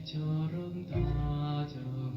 단비처럼 다정하네.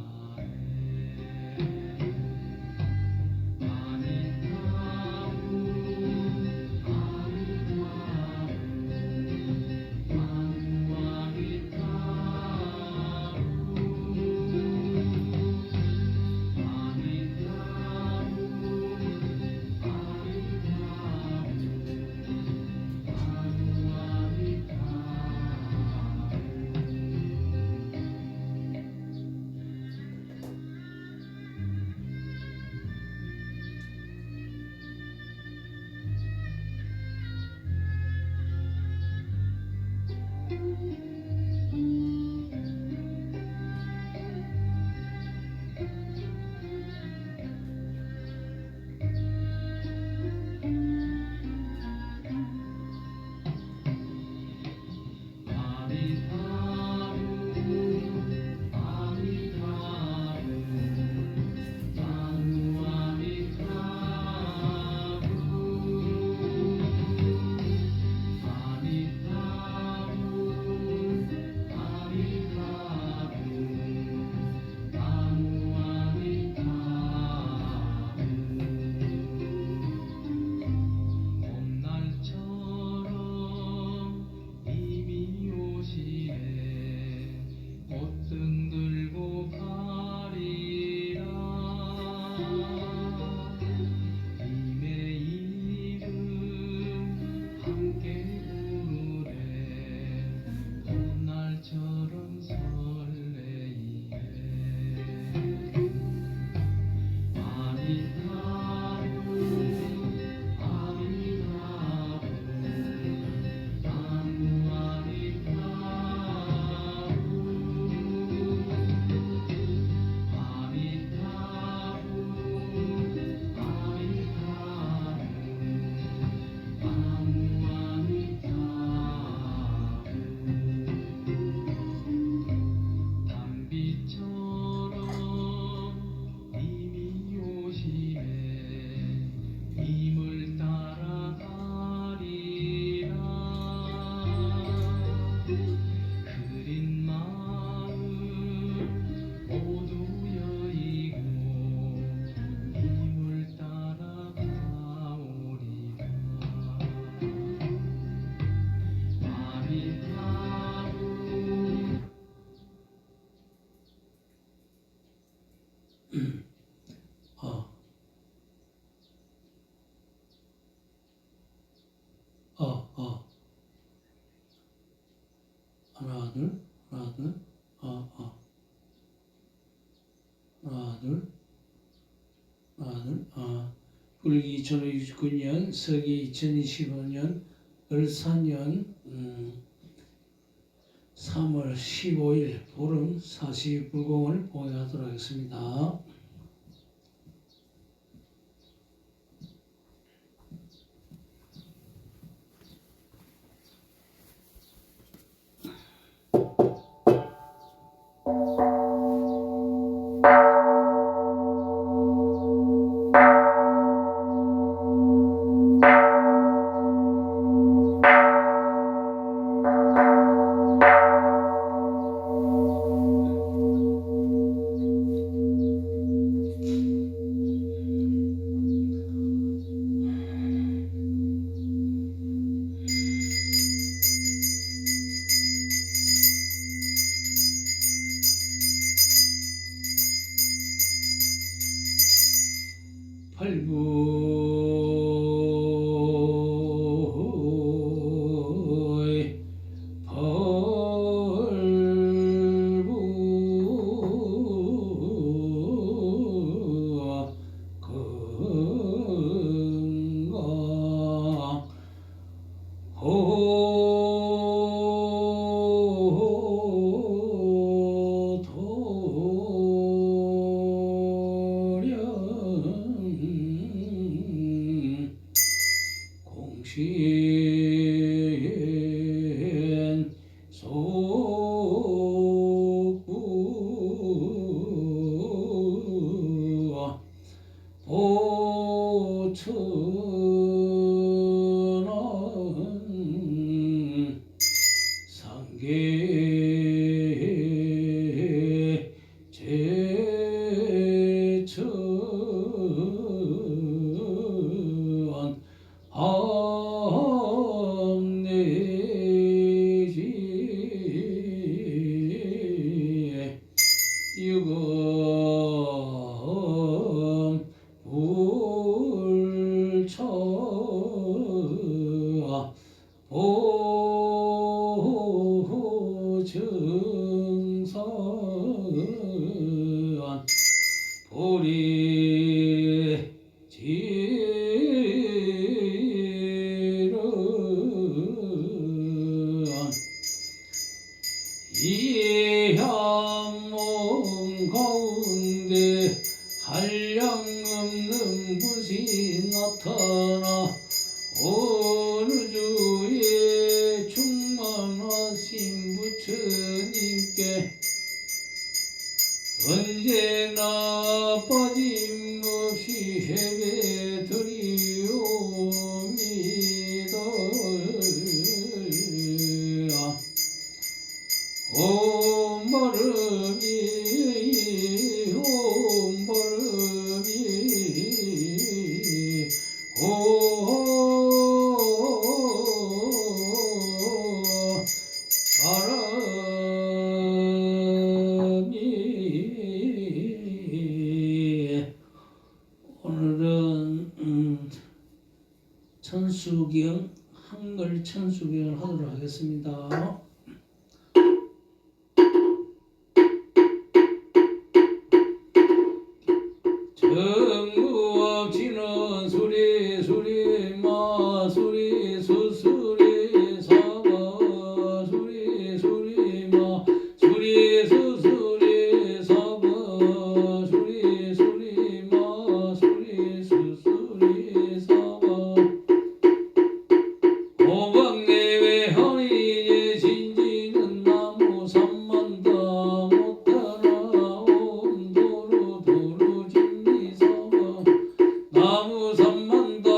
하나 둘 하나 둘 하나 둘 하나 둘 불기 2069년 서기 2025년 을사년 3월 15일 보름 40불공을 봉해하도록 하겠습니다. 공신 속부 보천원 상계 이향몽 가운데 한량없는 분이 나타나 어느 주에 충만하신 부처님께 언제나 빠짐없이 예배드리옵니다. 옴 바람이 옴 바람이 옴 바람이 오늘은 천수경 한글 천수경을 하도록 하겠습니다. 정무업지는 수리 수리 마 수리 수수리 사바 수리 수리 마 수리 수수리 사바 수리 수리 마 수리 수수리 사바 오방내외 허니에 진지는 나무 삼만다 못하나 온도로 도로 진리사바 나무 삼만다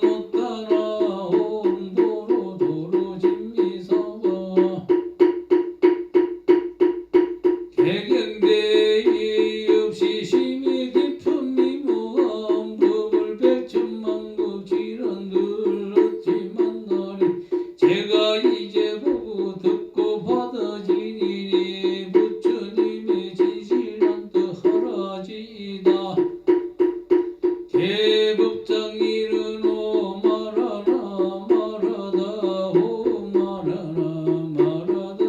못하나 온도로 도로 진리사바 개경대의 없이 심히 깊은 미무한 법을 백천만국 지런들 얻지 만나리 제가 이제 보고 듣고 받아지니 부처님의 진실한 뜻 하라지이다. 개법장 이르노 말하라 말하다 오 말하라 말하다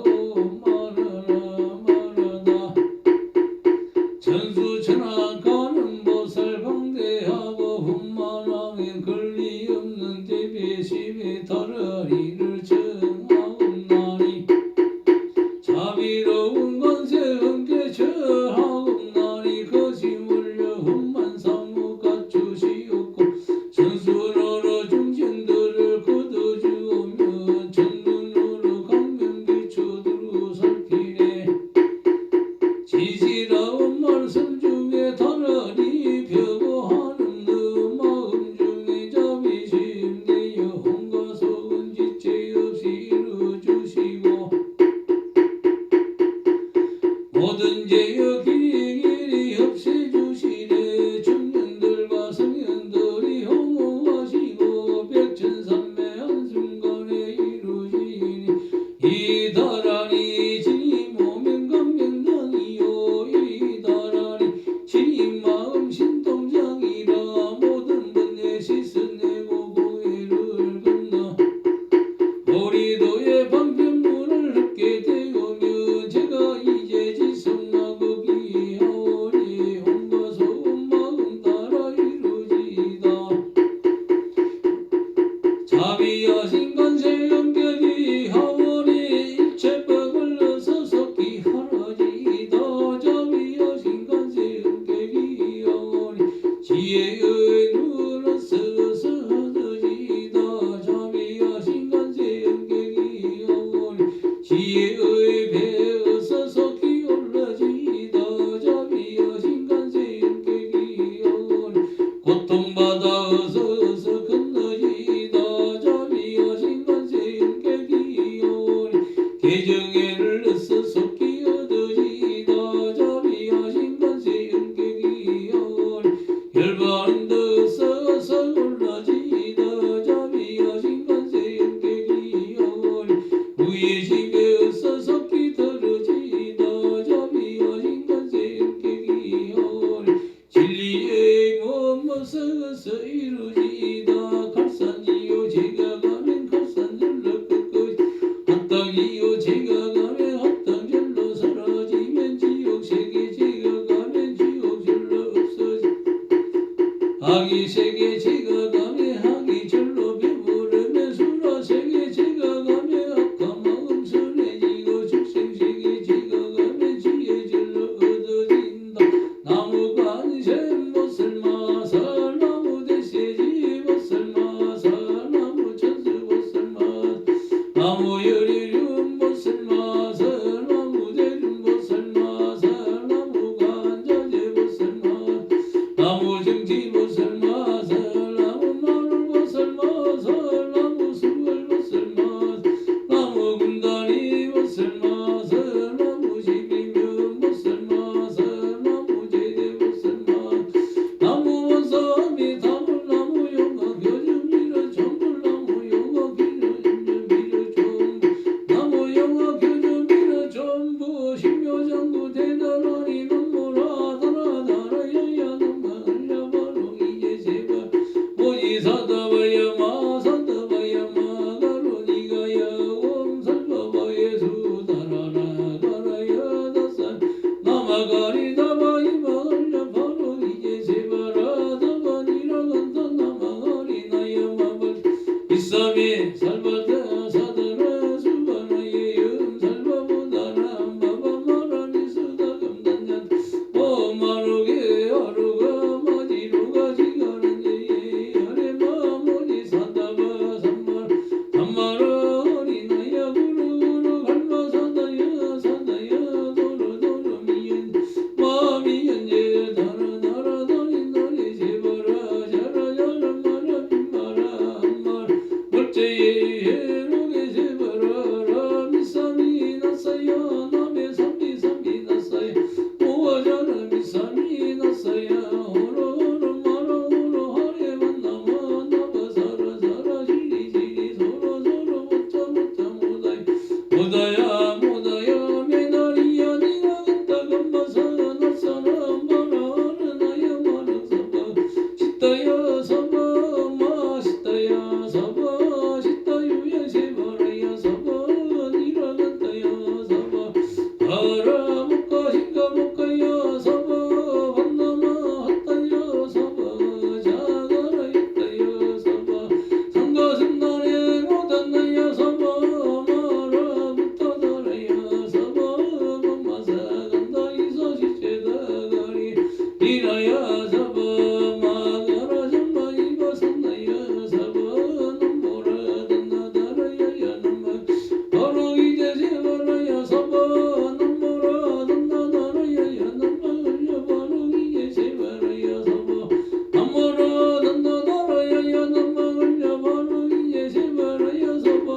오 말하라 말하다 전수천하 가는 보살 방대하고 흠만왕에 권리 없는 대배심에 다라리를 정하옵나니 자비로운 권세 은께 절하옵나니 거심을려 흠만 사무 갖추시옵고 선수로로 중생들을 거둬주오며 전눈으로 강명기초들로 살피네 지지라운 말씀 중에 다라리 펴고하는 그 마음 중에 자비심 내 영혼과 속은 지체 없이 이루어주시고 모든 죄의 길이 없애주시네 중년들과 성년들이 허무하시고 백천삼매 한순간에 이루시니 이 다라니 진이 오면 감명당이요 이 다라니 진이 마음 신동장이라 모든 번뇌 씻어내고 고해를 건너 오리도의 방편문을 얻게 되오며 제가 이제 지성나거기 하오니 온과 소음 마음 따라 이루지이다. 자비하신 관세 연결이 하오니 일체법을 어서속히 하라지이다. 자비하신 관세 연결이 하오니 지혜의 눈을 써서 하더지이다. 자비하신 관세 연결이 하오니 지혜의 배어서 속히 올라지이다. 자비하신 관세 연결이 하오니 고통받아 어서 건너지이다. 자비하신 관세 연결이 하오니 개정애를 어서 속히 얻어지이다. 자비하신 관세 연결이 하오니 열반은 어서 올라지이다. 자비하신 관세 연결이 하오니 우예심에 어서 속히 떨어지이다. 자비하신 관세 연결이 하오니 진리의 몸어서 이루지이다. 갈산이요 제가 가면 갈산절로 끝까지 핫땅이요 제가 가면 핫땅절로 사라지면 지옥세계 제가 가면 지옥절로 없어지 악의세계 제가 가면 악의절로 배부르면 수라세계 제가 가면 악한 마음 선해지고 축생 바라먹고 싱가먹고요 서버 건너머 헛다여 서버 자가라 있다여 서버 상거승단에 못한다여 서버 말아부터 달아여 서버 엄마사 간다 이소시체다가리 이나야 서버 마가라 정말 입어섰나여 서버 넘보라 든나 달아야 넘마 바로 이제 세바라야 서버 넘보라 든나 달아야 넘마 흘려 바로 이제 세바라야 서버 넘보라 든나 달아야 넘마 흘려 바로 이제 세바라야 서버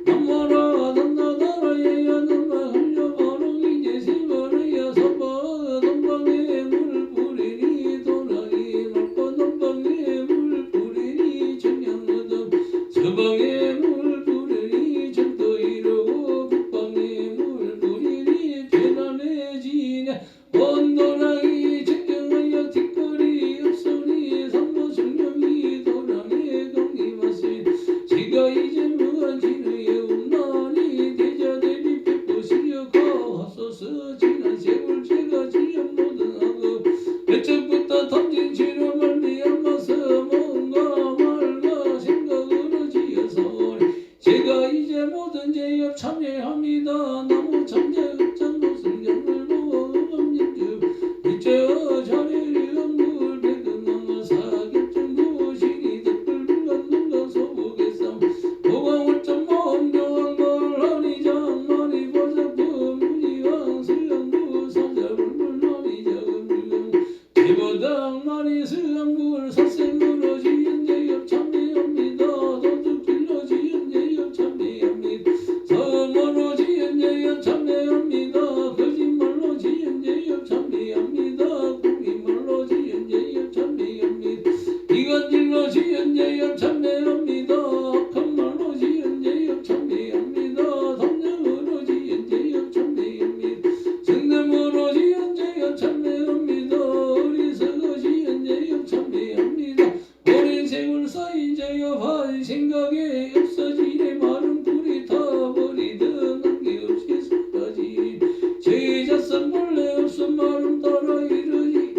넘보라 든나 달아야 넘마 흘려 바로 이제 세바라야 서버 넘방에 물 뿌리니 도랑이 맞고 넘방에 물 뿌리니 청양무덤 서방에 물 뿌리니 전도 이루고 북방에 물 뿌리니 편안해지냐 온도랑이 청정하여 뒷거리 없으니 삼보 성령이 도랑에 공기마세 지가 이제 무한진의 없나니 대자대비 백보시려 가하소서 지난 세월 제가 지연 모든 하고 몇적부터 던진 치료 말미암아서 뭔가 말과 생각으로 지어서 제가 이제 모든 죄업 참여합니다. 나무 참제 흑장 무승경을 보고 음염연주 이제어 자리리 음물 백음왕 사격증 구신이 득불 불감능가 소복의쌈 보광오점 모험교왕벌 허리장 머리 보석부 무지왕 수영부 사자불불 머리자금 제보당 머리 수영불 사생으로 지은 죄업 참여합니다. 도둑질로 지은 죄업 참여합니다. 서머로 지은 죄업 참여합니다. 거짓말로 지은 죄업 참여합니다. 꾸미말로 지은 죄업 참여합니다. 이간질로 지은 죄업 참여합니다. 악한 말로 지은 죄업 참여합니다. 담력으로 지은 죄업 참여합니다. 성냄으로 지은 죄업 참여합니다. 어리석어 지은 죄업 참여합니다. 오랜 세월 쌓인 죄업 한 생각에 없어지네 마른 불이 타버리던 한게없이 사라지 제자성 본래 없음 마음 따라 이르지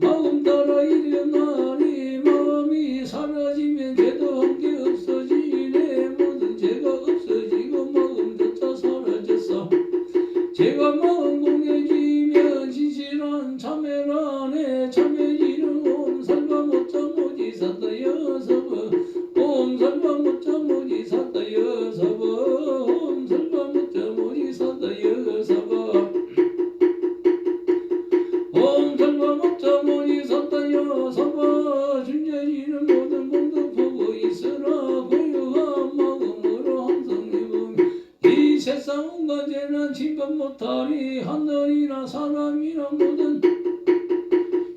마음 따라 일어나니 마음이 사라지면 죄도 함께 없어지네 모든 죄가 없어지고 마음조차 사라졌어 죄가 마음 공해지면 진실한 참회란에 참회지는 옴살바 못자 모지 사다여 서버 옴살바 못자 모지 사다여 서버 옴살바 못자 모지 사다여 서버 옴살바 못자 모지 사다여 서버 준재지는 모든 공도 보고 있으라 고요한 마음으로 함성해보며 이 세상 온갖 죄는 침범 못하리 하늘이나 사람이나 모든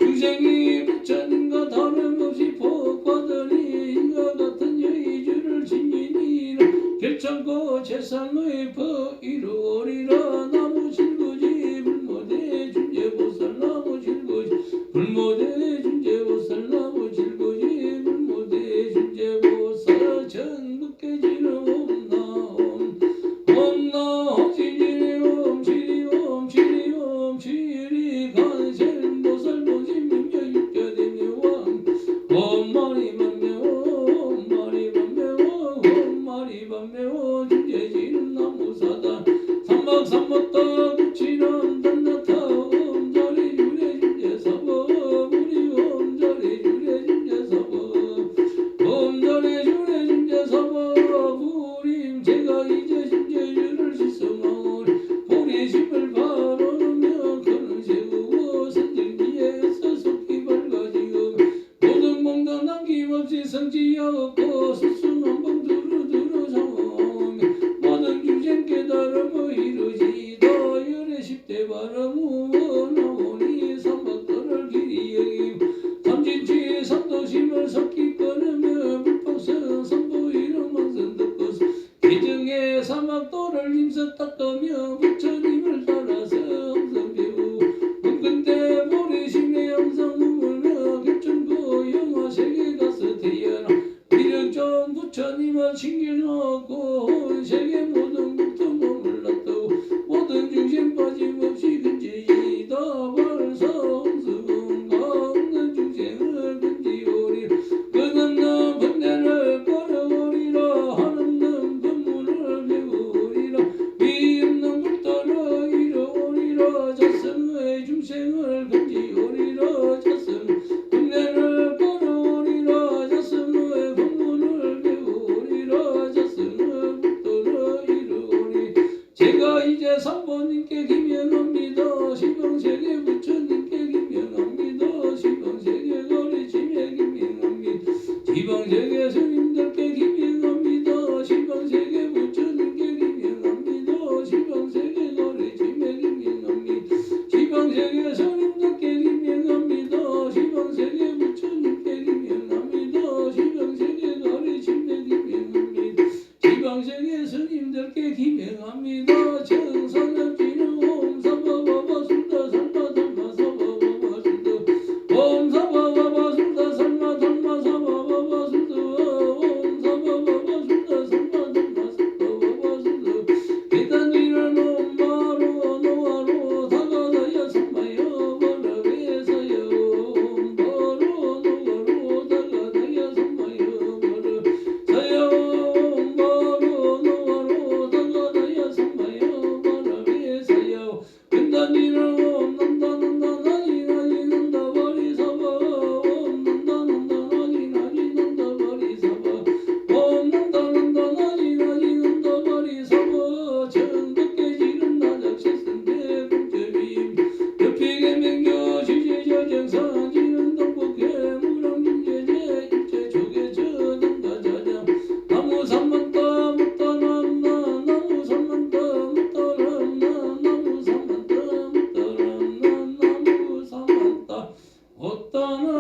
유생이 부처님과 다름없이 복받으니 이와 같은 여의주를 지니니라 결창고 세상의 법 이루어리라 나무 질구지 불모대 준재보살 나무 질구지 불모대 준재보살 나무 질구지 불모대 준재보살 정북계지는 옴나옴 옴나 지리 옴 지리 옴 지리 옴 지리 간생 보살 보지 명여 육자되며 왕 옴마리 반매오 옴마리 반매오 옴마리 반매오 준재지는 나무사다 삼박삼박다 붙이는 단나타 옴자리 유래 준재사법 우리 옴자리 유래 준재사법 옴자리 유래 준재사법 우림 제가 이제 준재유를 시성하오니 보리심을 바라며 그는 세우고 선정지에서 속히 밝아지고 모든 공도 남김없이 성지하고 스승한 번 두루두루 상하며 모든 주쟁 깨달음을 이루지다 열의 10대 바람우 나오니 삼박도를 길이 여기고 삼진치 삼도심을 섞이 꺼내며 불법성 선보이는 만선 듣고서 기증의 사막도를 힘써 닦으며 부처님을 따라서 항상 배우고 근데 보리심의 항상 머물며 겹천고 영화세계 가서 태어나 미륵 좀 부처님을 신기하고 온 세계 모든 국도 머물렀다 제가 이제 삼보님께 기명합니다. 시방세계 부처님께 기명합니다. 시방세계 거리 지매 기명합니다. 시방세계 스님들께 기명합니다. 시방세계 부처님께 기명합니다. 시방세계 거리 지매 기명합니다. 시방세계 스님들께 기명합니다. 시방세계 부처님께 기명합니다. 시방세계 거리 지매 기명합니다. 시방세계 스님들께 기명합니다. 정선업지는 옴사바바바술다 살마달마사바바바술다 옴사바바바술다 살마달마사바바바술다 옴사바바바술다 살마달마사바바바술다 계단이란 옴바로 노아로 다가다야 삼마여 버라베사여 옴바로 노아로 다가다야 삼마여 버라사여 옴바로 노아로 다가다야 삼마여 버라베사여 근단이란 옴난다난다나니 나니 난다 버리사바 옴난다난다나니 나니 난다 버리사바 옴난다난다나니 나니 난다 버리사바 정덕계 지른 나작시선대 공점임 덮이게 맹교 지제저정상 지는 동북해 무랑진제제 일제 조개 저당가 자장 나무 삼만따 묻다남나 나무 삼만따 묻다남나 나무 삼만따 묻다남나 나무 삼만따 묻다남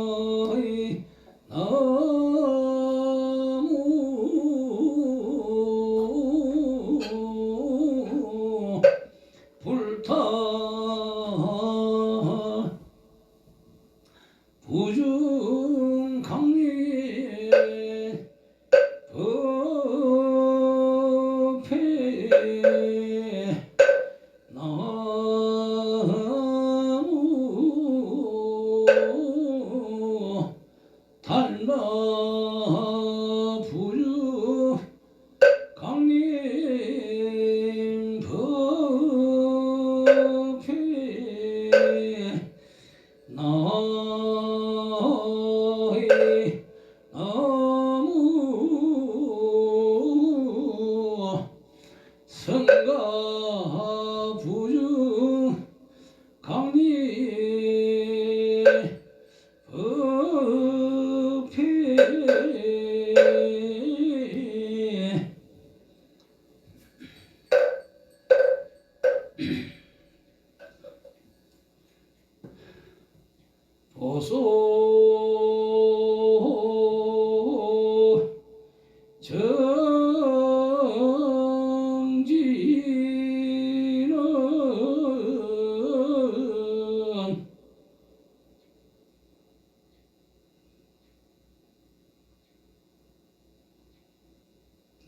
나이 나무 불타 부중 강리 법회 나무 달마 부중 강림 법회 나의 나무 성가 부중 강리 법회 보소 정지는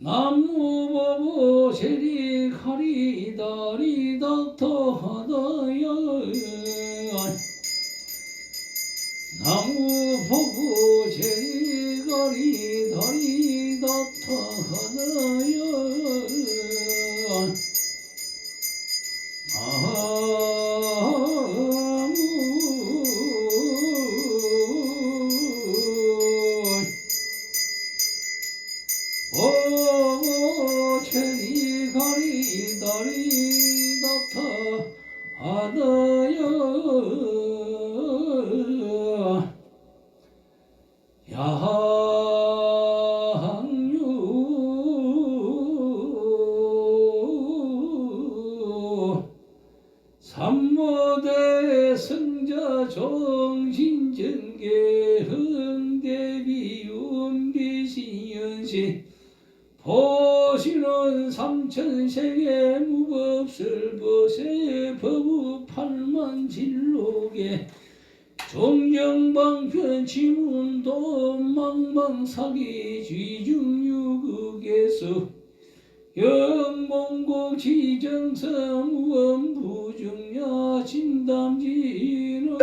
나무보보 세리카리 다리닥터하다야 나무보보 세리카리 다리닥터하다야 보보 세리카리 다리닥터 하다야 양유 삼모대 승자 정신정계 흥대비운비신연신 보시는 삼천세계 무법설 보세 법우 팔만진록에 종정방편 지문도 망망사기 쥐중유극에서 영봉국 지정성 무엄부중야 진담지를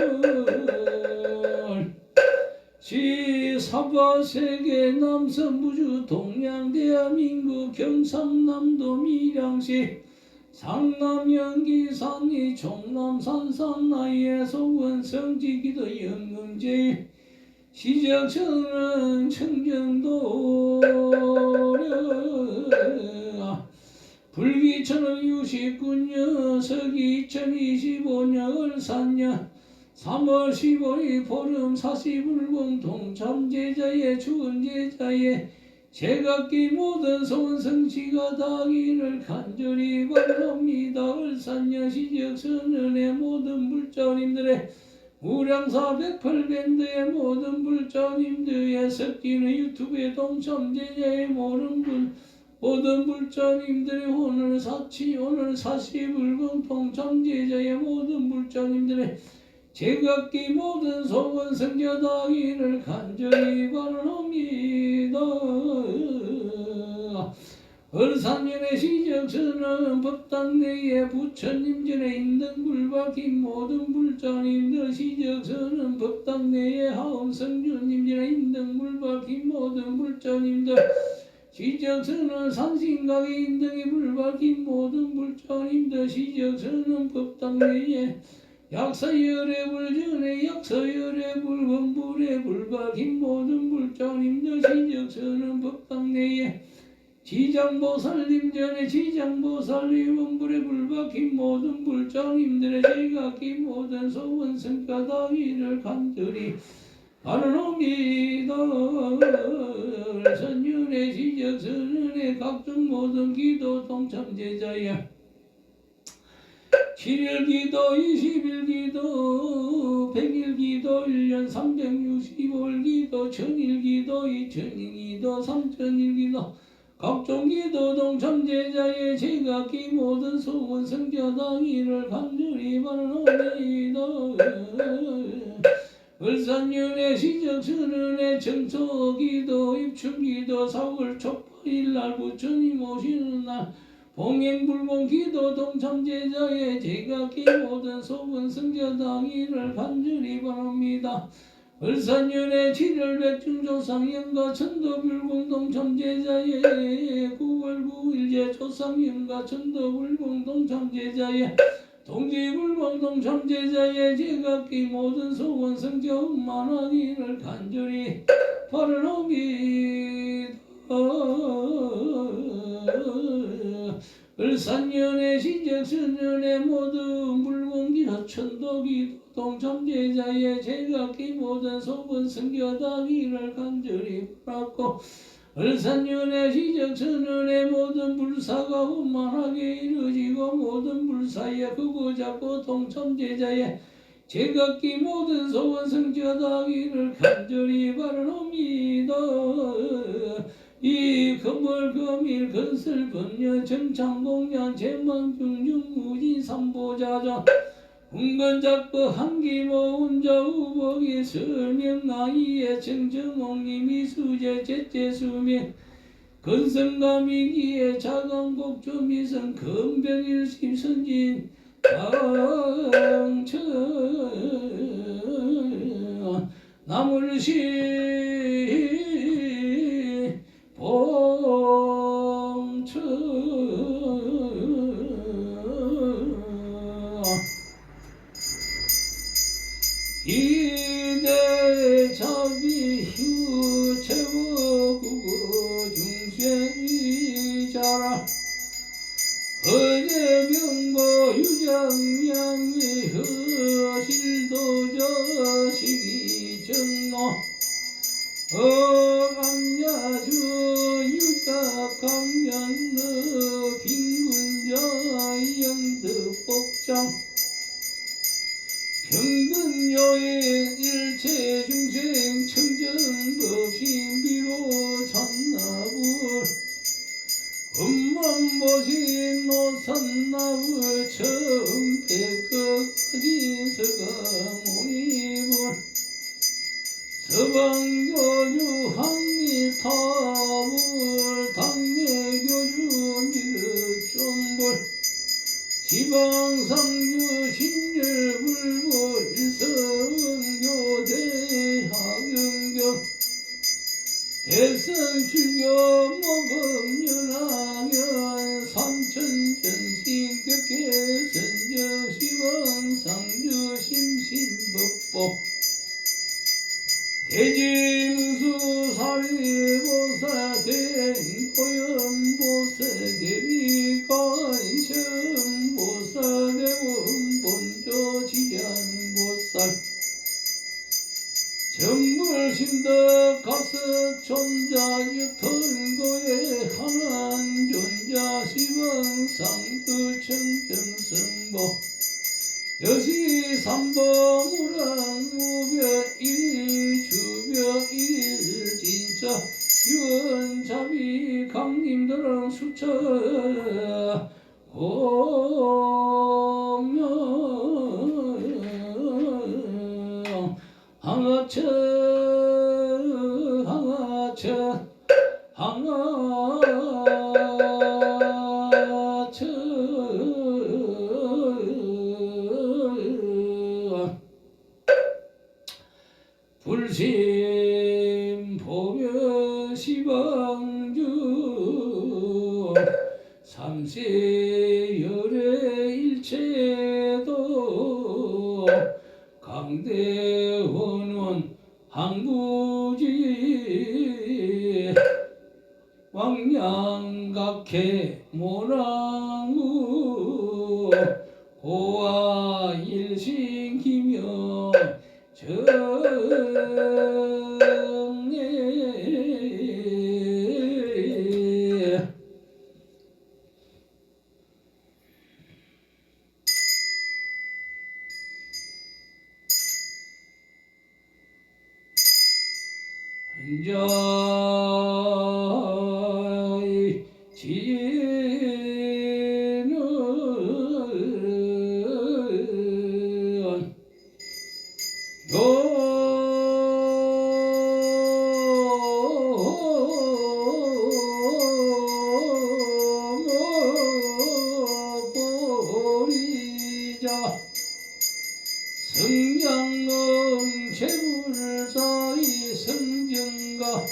시 사바세계 남서무주 동양 대한민국 경상남도 밀양시 상남연기 산리 종남산 산나이의 소원 성지기도 영금제 시적천은 청정도 불기천은 69년 서기 2025년 을산년 3월 15일 보름 사시불공 동참제자의 주은제자의 제각기 모든 소원성취가 다기를 간절히 바랍니다. 을산년 시적선언의 모든 불자님들의 무량사 108밴드의 모든 불자님들의 섞이는 유튜브에 동참제자의 모든 불자님들의 오늘 사시불공 동참제자의 모든 불자님들의 제각기 모든 소원 성취하기를 간절히 바랍니다. 을산년의 시적선은 법당 내에 부처님 전에 인등불 박힌 모든 불자님들 시적선은 법당 내에 하엄성주님 전에 인등불 박힌 모든 불자님들 시적선은 산신각에 인등이 불 박힌 모든 불자님들 시적선은 법당 내에 약사열의 불전에 약사열의 불건불에 불박힌 모든 불자님들 시적선은 법당 내에 지장보살님 전에 지장보살님 원불에 불박힌 모든 불자님들의 제각기 모든 소원 성과다기를 간절히 바랍니다. 선윤의 시적선언의 각종 모든 기도 동참제자야 7일기도 20일기도 100일기도 1년 365일기도 1000일기도 2000일기도 3000일기도 각종 기도 동참제자의 제각기 모든 소원 성취하기를 간절히 바랍니다. 을산년의 시적선언의 정토기도 입춘기도 4월 촉발일날 부처님 오시는 날 봉행불공기도 동참제자의 제각기 모든 소원 성취하기를 간절히 바랍니다. 을산년의 7월 백중조상연가 천도불공 동참제자의 9월 9일제 조상연가 천도불공 동참제자의 동지불공 동참제자의 제각기 모든 소원 성취 만하기를 간절히 바랍니다. 을산년의 시적선언의 모든 불공기도 천도기도 동참제자의 제각기 모든 소원 성취하기를 간절히 바랐고 을산년의 시적선언의 모든 불사가 원만하게 이루어지고 모든 불사에 그거 잡고 동참제자의 제각기 모든 소원 성취하기를 간절히 바랍니다. 이 금월금일 건설번여 정창공년 제망중중무진 삼보자전 훈건작부 한기모운자 우복이 설명나이의 정정옥님이 수제 제제수명 건성감이기에 자강곡조미선 금병일심선진 당천 나물시 봉천 이대자비 휴체워구구 중생이자라 어제병고 유장양의 허실도저식이 정노 어감야주 유작강연너 빈군자 영득복장 평등여인 일체중생 청정법신비로 산나불 음만보신 노산나불 처음백거진 서가모니불 서방교주 항미타불 당내교주 미륵존불 지방상주 신열불불 일성교대 하경교 대성출교 모범연하견 삼천전신 격계선저 시원상주 심신법보 대지무수 사리보사 대행고연보사 대비관셔보사 대원본조 지양보살 정불신덕 가서 존자 육턴고에 하난 존자 시방상그 청정성보 여시 삼범우랑 무벼 일일 주벼 일일 진짜 유언자비 강림들은 수처 공명 항아처 항아처 항아처 불심 보며 시방주 삼세 열의 일체도 강대원원 항구지 왕양각해 모랑우 고아 일신기며 정예 현자의 지는 버리자 성양릉 재불자의 성정가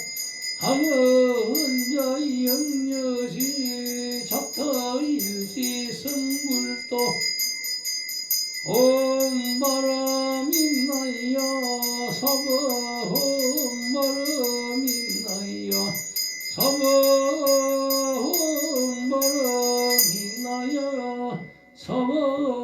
함언자의 영여시 작타일시 성불도 옴바람이 나야 사바 옴바람이 나야 사바 옴바람이 나야 사바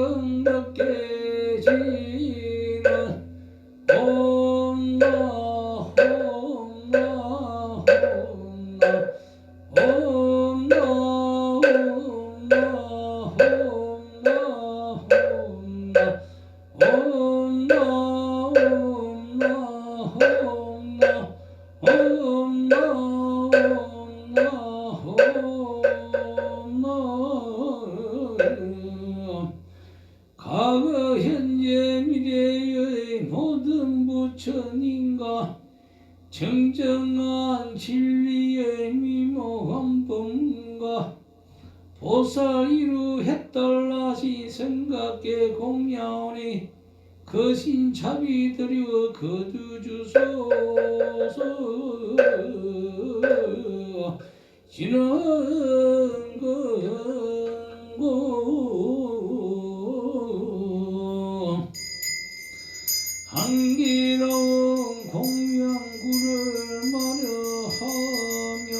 정덕게 지는 옴나 옴나 옴나 옴나 옴나 옴나 옴나 옴나 옴나 옴나 공양과 보살 이루 해달라시 생각게 공양하니 거신차비 드려 거두주소서 지는 근고 한기로운 공양구를 마려하면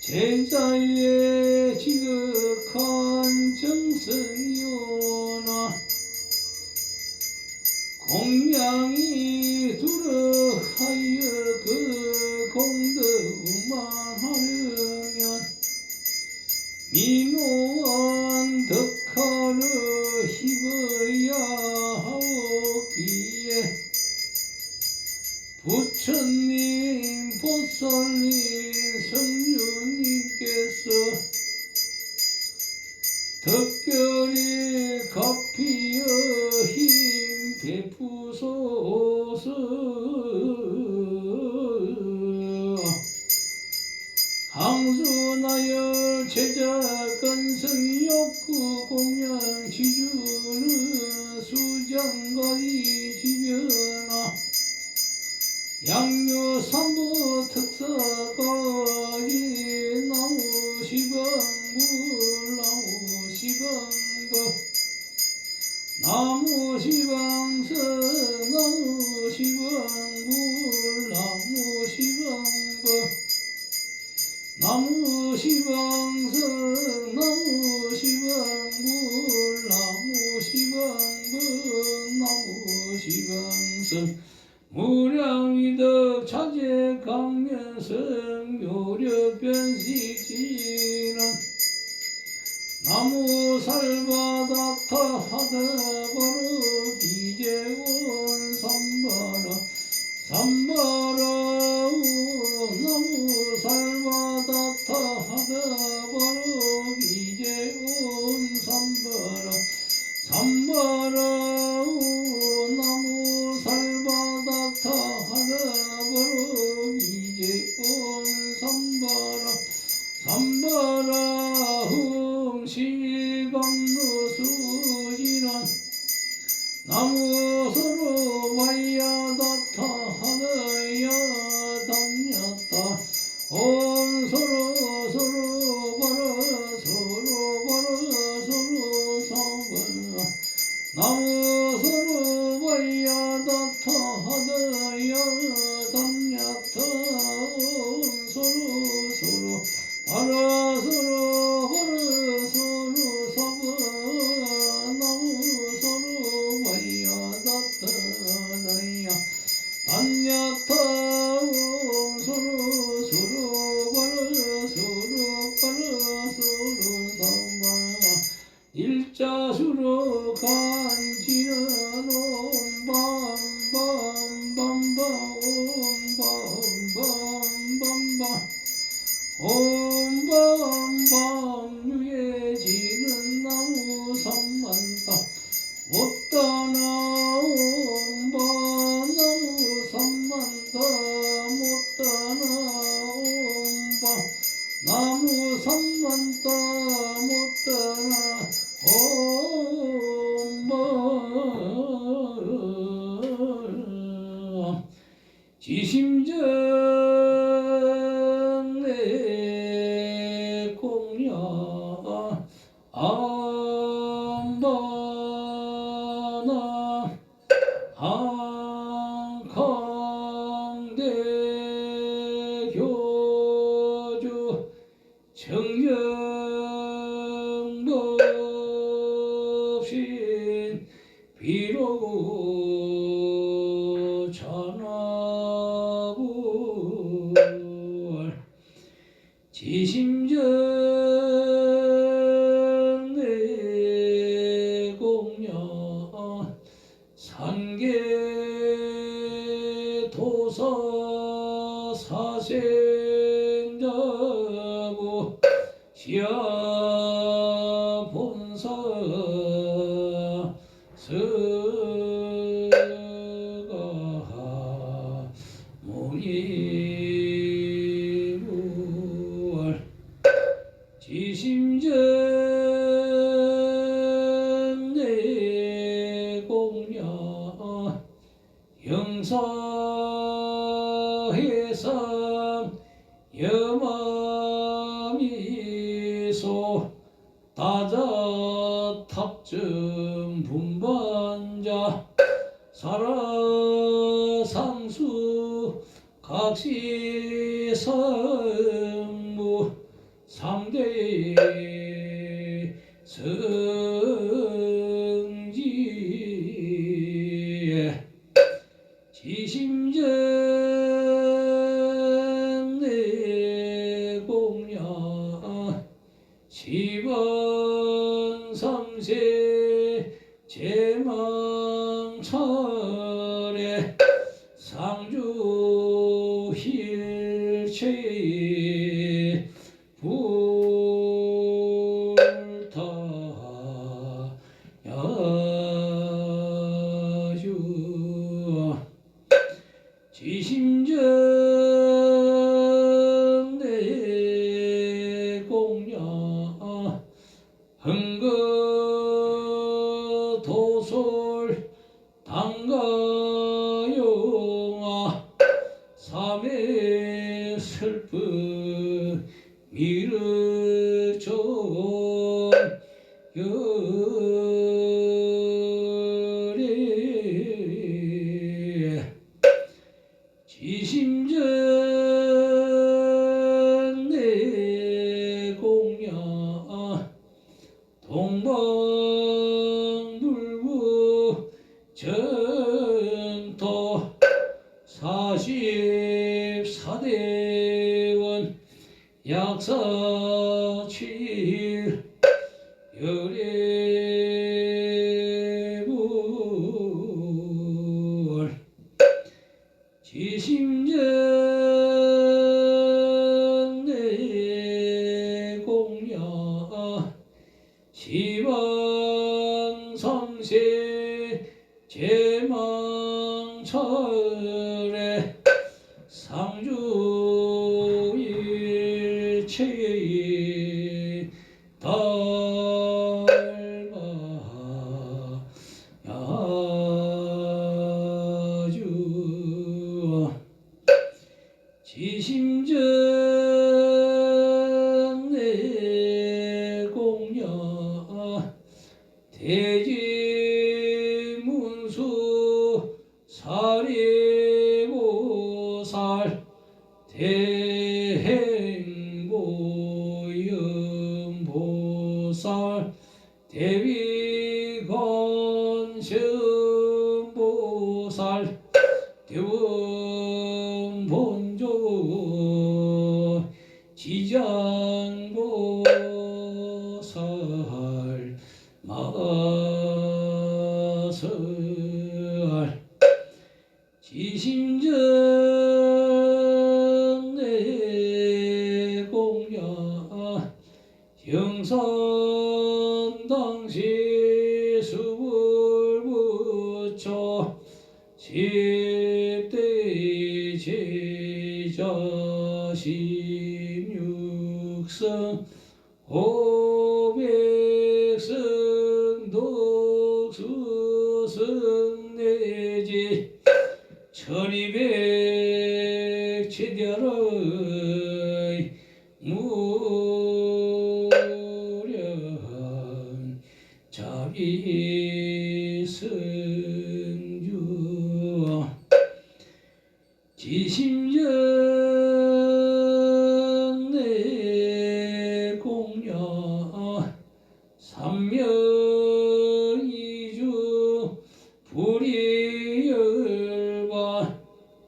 제자의 지극한 정성이오나 공양이 두려하여 그 공덕만 하려면 미묘한 덕화를 입어야 하옵기에 부처님 보살님 성주님께서 특별히 갚이어 힘 베푸소서 항수나열 제자 건성 욕구 공양 지주는 수장가이 지변아 양묘 삼부 특사까지 나무 시방불 나무 시방불 나무 시방성 나무 시방불 나무 시방불 나무 시방성 나무 시방불 나무 시방불 나무 시방성 무량위덕 차제 강면성 묘력 변식지는 나무 살바닥타 하다바로 비제원 삼바라 삼바라 나무 살바닥타 하다바로 비제원 삼바라 삼바라 나무 살바닥타 하다바로 비제원 삼바라 삼바라 시감로 수지란 나무 서로 마야다타 하나야 담야타 온 서로 바라 서로 사바라 나무 서로 마야다타 하나야 담야타 온 서로 바라 서로 사바 나무 서로 마야다타 나야 담야타 서로 바라 서로 사바 일자수로 간지는 온밤밤 유해지는 나무 삼만다 못다나 온밤 나무 삼만다 못다나 온밤 나무 삼만다 못다나 온밤 지심전 안바나 한강대교주 청정법신 비로 전화불 지심전 산계도사 사생자고 시야본사 서가 무니물 지심전 내공양 영사해상 여마미소 다자탑증 분반자 사라상수 각시성무 삼대 성지 지심전 내공양 시번 삼세 제망철에 상주 힐체 불타 야주 지심전 내공양 흥거도솔 당가용아 삼의 슬픈 미르존 열애 지심전 내공양 동방불구 전토 44대원 약사칠 열애불 지심전 내공양 시방삼세 제망철에 상주 일체에 닮아 야주 지심전 내공양 대지문수 사리보살 대행보연보살 대위건성보살 대원본조 지장보살 마설 지심전 내공양 영선당시 수불부처 십대 제자 16성 오백성 독수성 내지 1200 체결의 무령 자비성주 지심전 내공양 삼명이주 불이열반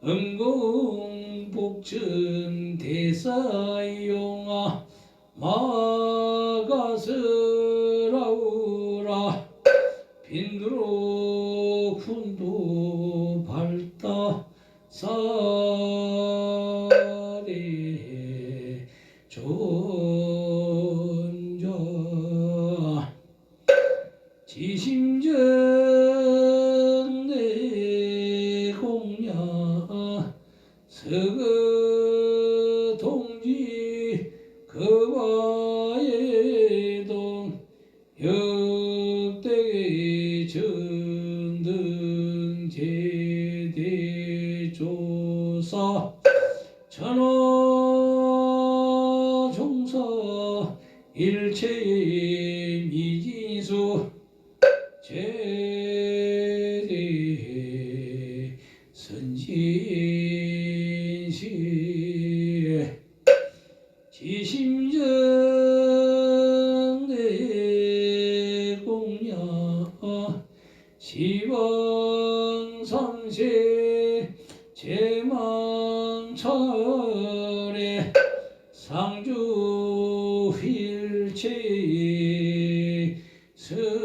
응공복천 대사용아 마가스라우라 빈드로 군도 발다 사리 존자 지심전 내공양 서거동지 거바에 일체의 미진수 제대 선진시 지심정 공양 시원삼세 제망철에 상주 휠체의 승가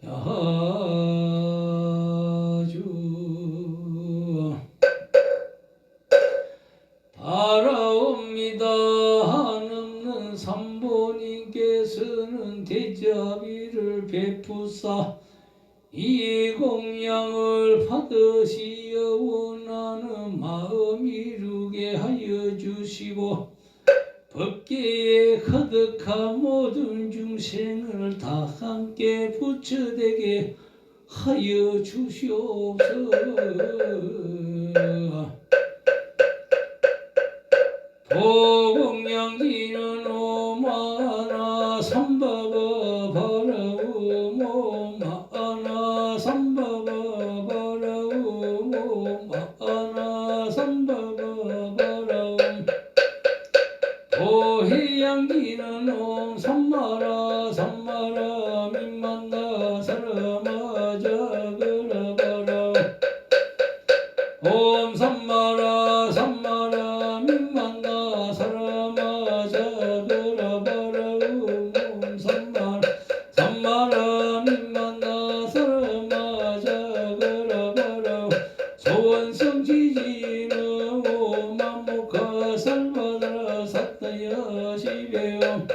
야주 바라옵니다. 한없는 삼보님께서는 대자비를 베푸사 이 공양을 받으시어 원하는 마음 이루게 하여 주시고 법계에 거듭한 모든 중생을 다 함께 부처되게 하여 주시옵소서. 보공양지는 오마나 삼바바 바라오모 마나 삼바바 바라오모 마나 삼바바 바라옴 보해양지는 옴 삼마라 삼마라 민만나 사라마 자그라 바라옴 옴 삼마라 삼마라 민만나 사라마 자그라 바라옴 옴 삼마라 삼마라 민만나 사라마 자그라 바라옴 소원성 지지는 오만무카 살바다라 사타야 시베옴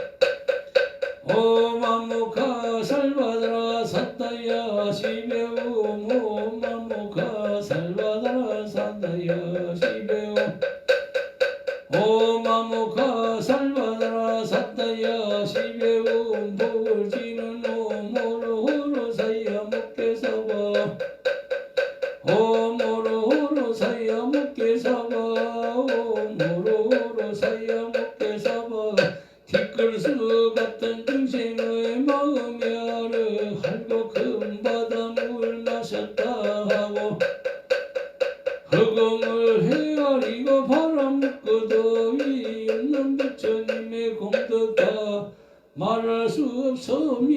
오만무카 살바다라 사타야 시베옴 오만무카 살바다라 사타야 시베옴 오만무카 살바다라 사타야 시베옴 복을 지는 오모로호로 사야 목계사바 오모로호로 사야 목계사바 오모로호로 사야 목계사바 티끌수 같은 중생의 마음야를 할고 큰 바다 물 마셨다 하고 허공을 헤아리고 바람 먹고 더위 없는 부처님의 공덕다 말할 수 없습니다.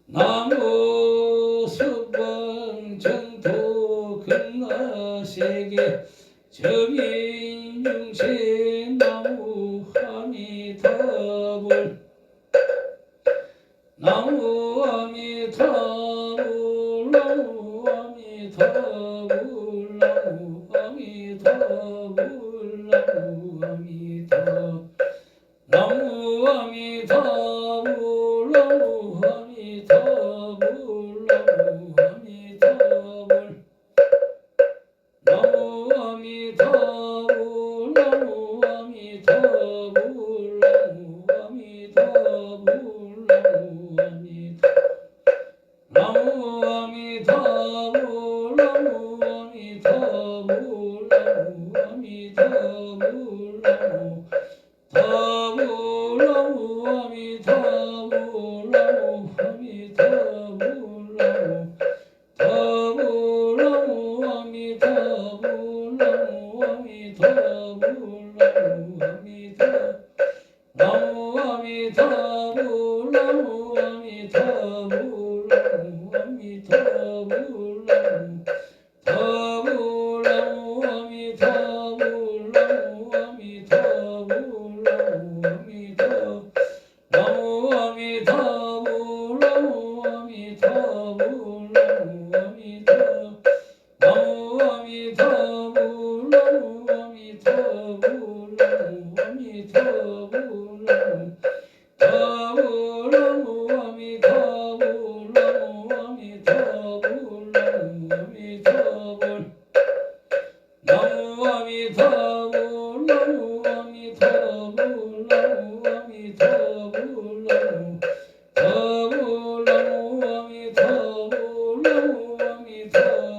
나무 석방 정토 금나세계 정인 중생 나무 아미타불 나무 아미타불 나무 아미타불 나무 아미타불 나무 아미타불 나무 아미타불 나무 아미타불 나무 아미타불 나무 아미타불 나무 아미타불 나무 아미타불 나무 아미타불 나무 아미타불 나무 아미타불 나무 아미타불 나무 타불 나무 아미타불 나무 아미타불 나무 타불 나무 아미타불 나무 아미타불 나무 아미타불 나무 아미타불 나무 아미타불 나무 아미타불 나무 타불 나무 아미타불 나무 아미타불 나무 아미타불 나무 아미타불 나무 아미타불 나무 아미타불 나무 아미타불 나무 아미타불 나무 아미타불 나무 타불 나무 아미타불 나무 아미타불 나무 아미타불 나무 아미타불 나무 아미타불 나무 아미타불 나무 타불 나무 아미타불 나무 아미타불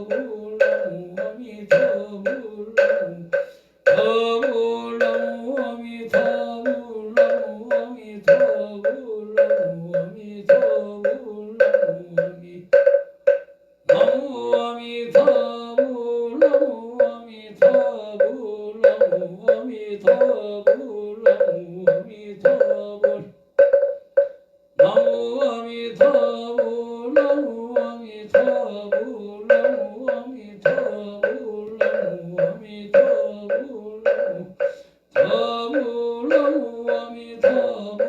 나무 아미타불 나무 아미타불 나무 아미타불 나무 아미타불 나무 아미타불 나무 아미타불 나무 아미타불 나무 아미타불 타불 나무 아미타불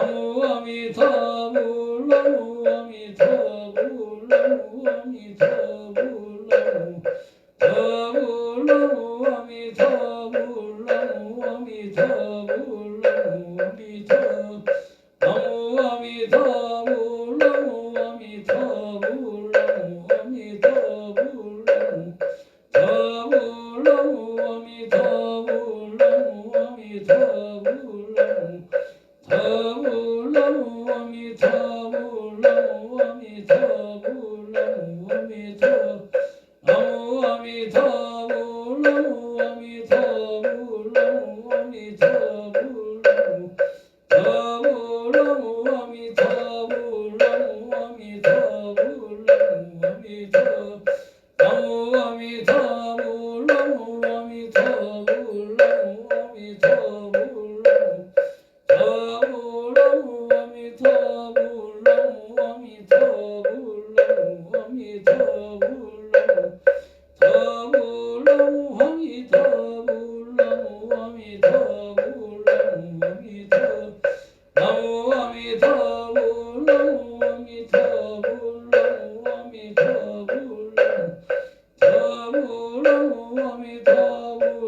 나무 아미타불 나무 아미타 나무 아미타불 나무 아미타불 나무 아미타불 나무 타불 나무 아미타불 나무 아미타불 나무 아미타 나무 아미타불 나무 아미타불 나무 아미타불 나무 타불 나무 아미타불 나무 아미타불 나무 타불 나무 아미타불 나무 아미타불 나무 아미타 나무 아미타불 나무 아미타불 나무 아미타불 나무 타불 나무 아미타불 나무 아미타불 나무 아미타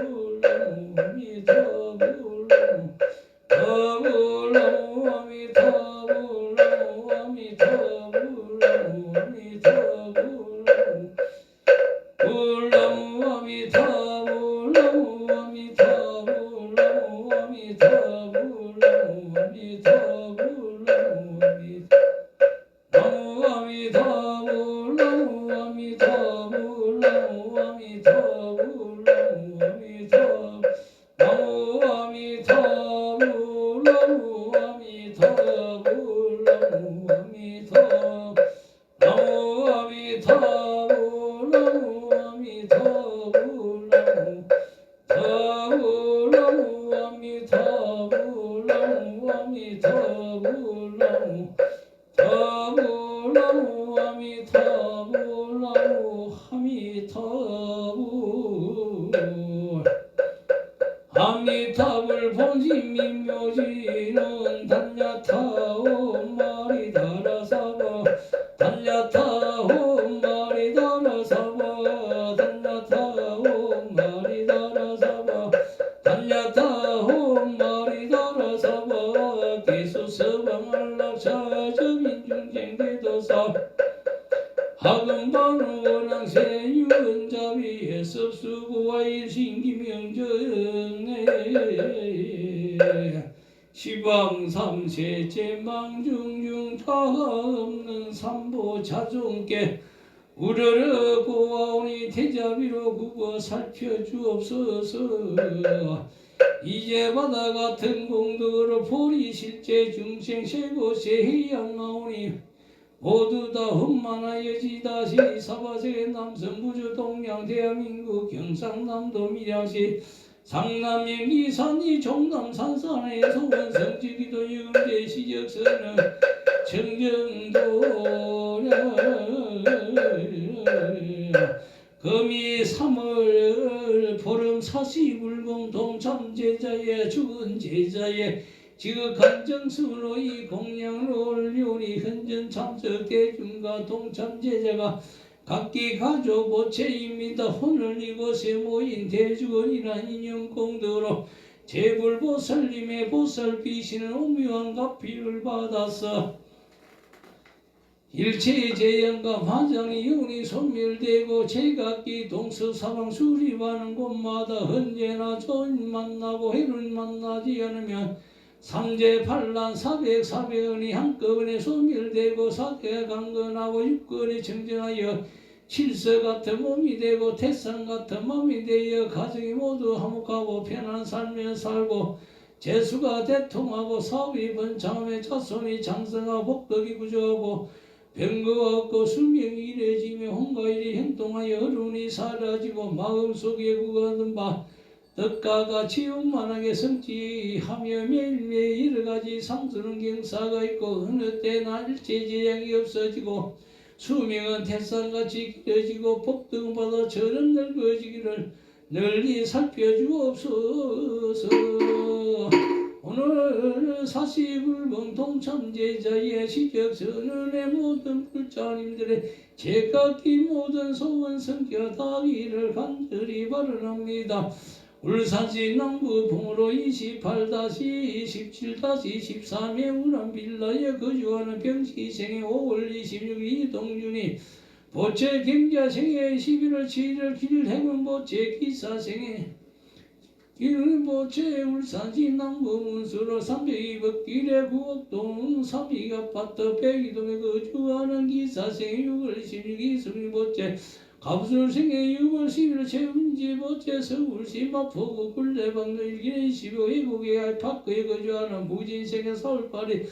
나무 아미타불 나무 아미타불 나무 아미타불 나무 타불 나무 아미타불 나무 아미타불 나무 아미타불 나무 타불 나무 아미타불 나무 아미타불 나무 아미타 나무 아미타불 나무 아미타불 나무 아미타불 나무 타불 나무 아미타불 나무 아미타불 나무 아미타불 나무 타불 나무 아미타불 나무 아미타불 나무 아미타불 나무 불나무 아미타불 나무 아미타불 나무 아미타불 나무 아미타불 나무 아미타 나무 아미타불 나무 아미타불 나무 아미타불 나무 아미타 나무 아미타불 나무 아미타불 나무 아미타 나무 아미타불 나무 아미타불 나무 타불 나무 아미타불 나무 아미타불 나무 타불 나무 아미타불 나무 아미타불 아미타불 본심이 묘지는 단야타온 말이 달아사바 단야타온 말이 달아사바 단야타온 말이 달아사바 단야타온 말이 달아사바 기수서방안락차저민중쟁대도사 하금방은 원앙세윤자비에 섭수구와 일신기명정에 시방삼세제 망중중 다없는 삼보자종께 우러러 고아오니 대자비로 굽어 살펴주옵소서. 이제 바다 같은 공덕으로 보리 실제 중생 세곳에 해양나오니 모두 다 험만하여 지다시 사바세 남성 부주 동양 대한민국 경상남도 밀양시 상남면 이산이 종남 산산에서 원성지기도 영제 시적선은 청정도ля 금이 3월 보름 사시불공 동참제자의 죽은 제자의 지극한 정승으로 이 공양을 올리오니 현전 참석 대중과 동참제자가 각기 가족 모체입니다. 오늘 이곳에 모인 대중원이란 인연공덕으로 제불보살님의 보살비시는 오묘한 가피를 받아서 일체제연과 화장이 영이 소멸되고 제각기 동서사방 수립하는 곳마다 언제나 좋은 만나고 해를 만나지 않으면 삼재팔란 사백사백원이 한꺼번에 소멸되고 사태가 강건하고 육건이 정정하여 칠서 같은 몸이 되고 태산 같은 몸이 되어 가정이 모두 화목하고 편한 삶을 살고 재수가 대통하고 사업이 번창하며 자손이 장성하고 복덕이 부족하고 병거가 없고 수명이 이래지며 홍가일이 행동하여 어른이 사라지고 마음속에 구하던 바 뜻과 같이 원만하게 성취하며 매일매일 여러가지 상수는 경사가 있고 어느 때나 일체재앙이 없어지고 수명은 태산같이 길어지고 복등은 받아 저런 넓어지기를 널리 살펴주옵소서. 오늘 사시불봉 동참제자의 시적선언의 모든 불자님들의 제각기 모든 소원 성겨 다기를 간절히 바라옵니다. 울산시 남부봉으로 28-27-14의 운암빌라에 거주하는 병시생의 5월 26일 이동준이 보채 경자생의 11월 7일 길행운 보채 기사생의 길보채 울산시 남부문수로 302번 길의 구옥동 3위 아파트 백이동에 거주하는 기사생의 6월 16일 승리보채 갑술생의 6월 11일 최은지보채 서울시 마포구 굴레방로 1기 25회 국의 알파크에 거주하는 무진생의 서울파리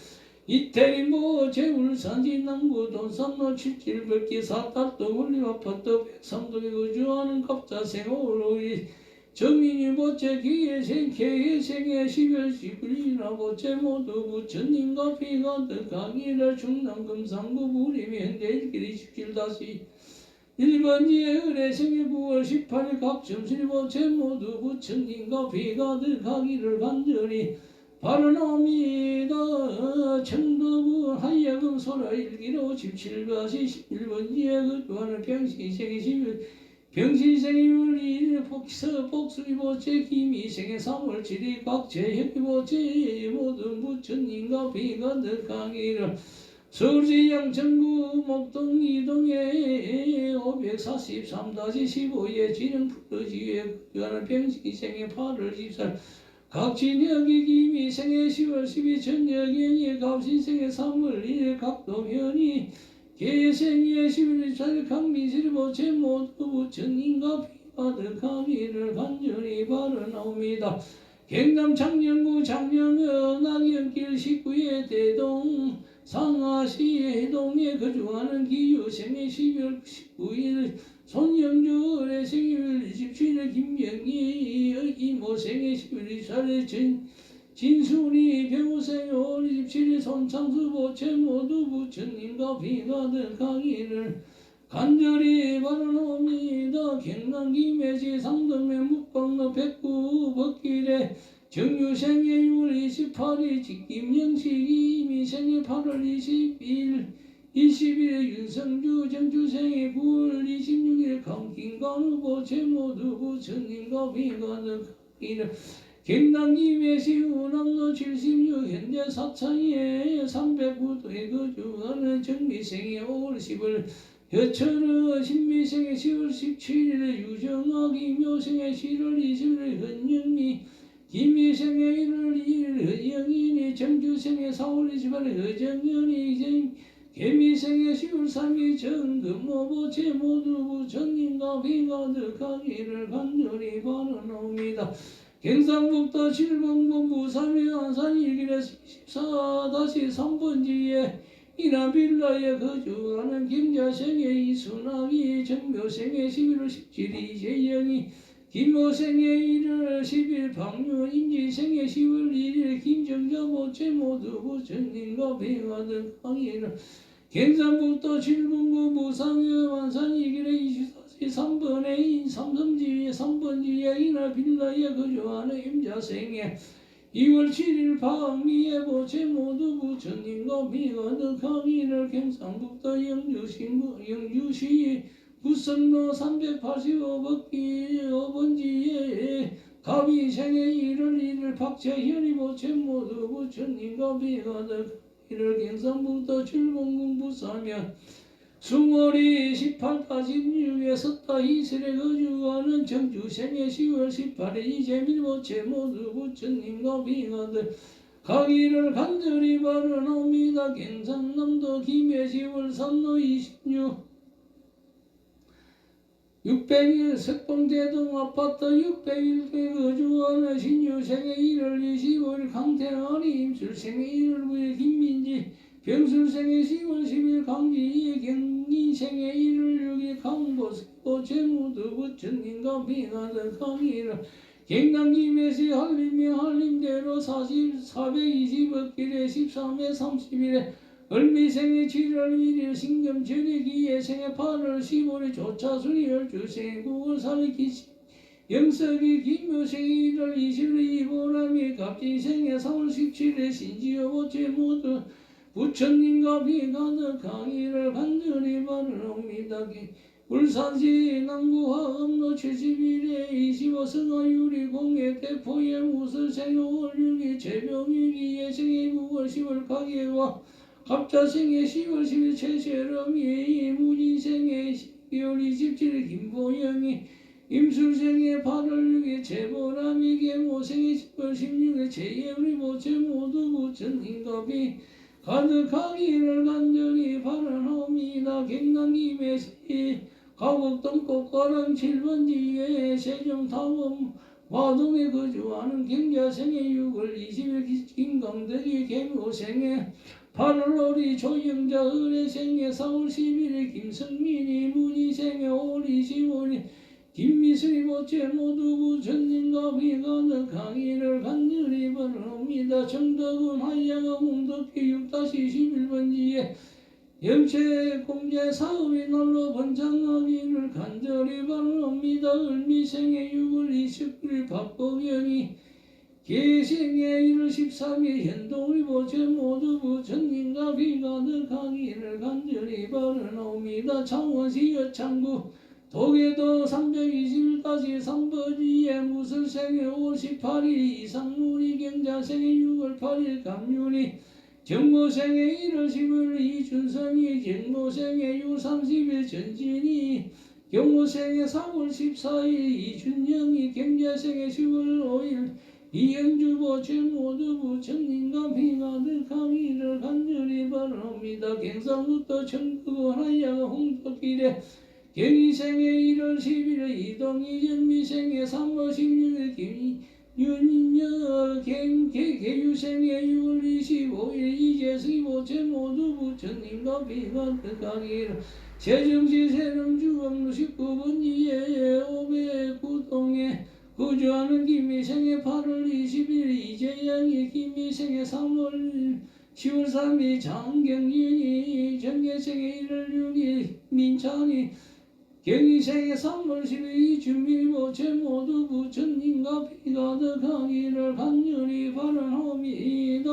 이태리보채 울산시 남구 돈산로 77번기 4달동 올림아파트 103동에 거주하는 갑자생 5월 5일 정민이 보채 기회생 개회생의 10월 19일이나 보채 모두 부처님과 피가 득하기를 충남 금산구 부림이 현대 1길 27-1번지의 의례생의 9월 18일 각점실 보채 모두 부처님과 피가 득하기를 간절히 바라옵니다. 청도군 하여금 소라 1기로 17-11번지에 거주하는 병신생의 10일 병신생의 6월 2일 복수리 보채 김희생의 3월 7일 각재혁이 보채 모든 부처님과 비가 득하기를 서울시 양천구 목동 이동에 543-15에 진흥 프로지에 거주하는 병신생의 8월 14일 각진혁이 김희생의 10월 12일 전여경이 갑신생의 3월 1일 각동현이 개생의 11일 4일 강민실 보채 모두 부처님과 피가 득하기를 간절히 바라옵니다. 경남 창녕구 창녕은 낙연길 19의 대동 상하시 해동에 거주하는 기유생의 12월 19일 손영주 의례생일 27일 김명희 이모생의 11일 4일 진순이 병우생의 5월 27일 손창수 보채 모두 부처님과 비가 득하기를 간절히 바라옵니다. 경남 김해시 상동면 묵방로 백구 벗길에 정유생의 6월 28일 김영식이 이미생의 8월 20일 윤성주 정주생의 9월 26일 강kin강 보채 모두 부처님과 비가 득하기를 경남 김해시 운암로 76 현대 사창에 309도에 거주하는 정미생의 5월 10일 여철의 신미생의 10월 17일 유정학 이묘생의 10월 20일 현영미 김미생의 1월 2일 허영인이 정주생의 4월 28일 허정연이 개미생의 10월 3일 정금모보채 모두 부처님과 비가 득하기를 간절히 바라옵니다. 경상북도 칠봉군 부산의 안산 1길에 14-3번지에 이나빌라에 거주하는 김자생의 이순학이 정묘생의 11월 17일 이재영이 김호생의 1월 10일 박유 임지생의 10월 1일 김정자 보채 모두 부처님과 비가 득하기를 경상북도 칠봉군 부산의 안산 2길에 3번의 삼성지에 3번지에 이나빌라에 거주하는 임자생의 2월 7일 박미의 보채 모두 부처님과 비가 득하기를 경상북도 영주시 구성로 385번기 5번지에 갑이생의 1월 1일 박재현이 보채 모두 부처님과 비가 득하기를 경상북도 칠봉군 부산면 수월이 18-16에 섰다 이슬에 거주하는 정주생의 10월 18일 이재민 보채 모두 부처님과 비가 득하기를 간절히 바라옵니다. 경상남도 김해 10월 3로 26 600일 석봉대동 아파트 601개 거주하는 신유생의 1월 25일 강태환이 임술생의 1월 9일 김민지 병술생의 10월 10일 강지희 경인생의 1월 6일 강보세보 재무도 부처님과 빙하는 강의를 경남김해시 한림명 한림대로 420억길에 13회 30일에 을미생의 7월 1일 신금절의 기해생의 8월 15일 조차순이 열주생의 9월 3일 기시 영석이 김효생의 1월 20일 이보람이 갑진생의 3월 17일 신지여보 제모두 부처님과 비가득 강의를 간절히 바라옵니다. 울산시 남구화음로 71에 25성화유리 공예 대포의 무설생의 5월 6일 재병일이 예생의 9월 10월 가계와 갑자생의 10월 10일 최세롬이 무진생의 12월 27일 김보영이 임술생의 8월 6일 재보람이 계모생의 10월 16일 재예우리 모체 모두 부처님과 비 가득하기를 간절히 바라옵니다. 경남김해시 가곡동 꽃가랑 7번지에 세종타운 화동에 거주하는 경자생의 6월 20일 김강덕이 계모생의 8월 오리 조영자 의뢰생의 4월 11일 김성민이 무지생의 5월 25일 김미슬이 모체 모두 부처님과 비가득 강의를 간절히 바라옵니다. 정덕은 한양어 홍덕기 6-11번지에 영체 공제 사업이 날로 번창하기를 간절히 바라옵니다. 을미생의 6월 29일 박보경이 계생의 1월 13일 현동이 모체 모두 부처님과 비가득하기를 간절히 바라옵니다. 창원시 여창구 도계도 321-3번지에 무설생의 5월 18일 이상문이 경자생의 6월 8일 감윤이 정모생의 1월 10일 이준성이 경모생의 6월 30일 전진이 경모생의 3월 14일 이준영이 경자생의 10월 5일 이영주 보체 모두 부처님과 비가득하기를 간절히 바라옵니다. 경상북도 청구군 한양 홍덕길에 경희생의 1월 11일 이동희 정미생의 3월 16일 김윤여 개유생의 6월 25일 이재승이 모체 모두 부처님과 비가득하기를 세종시 세릉주공로 19번지에 509동에 거주하는 김미생의 8월 20일 이재양이 김미생의 3월 10월 3일 장경진이 정계생의 1월 6일 민찬이 경희생의 3월 10일 이주민이 모체 모두 부처님과 비가득하기를 간절히 바라옵니다.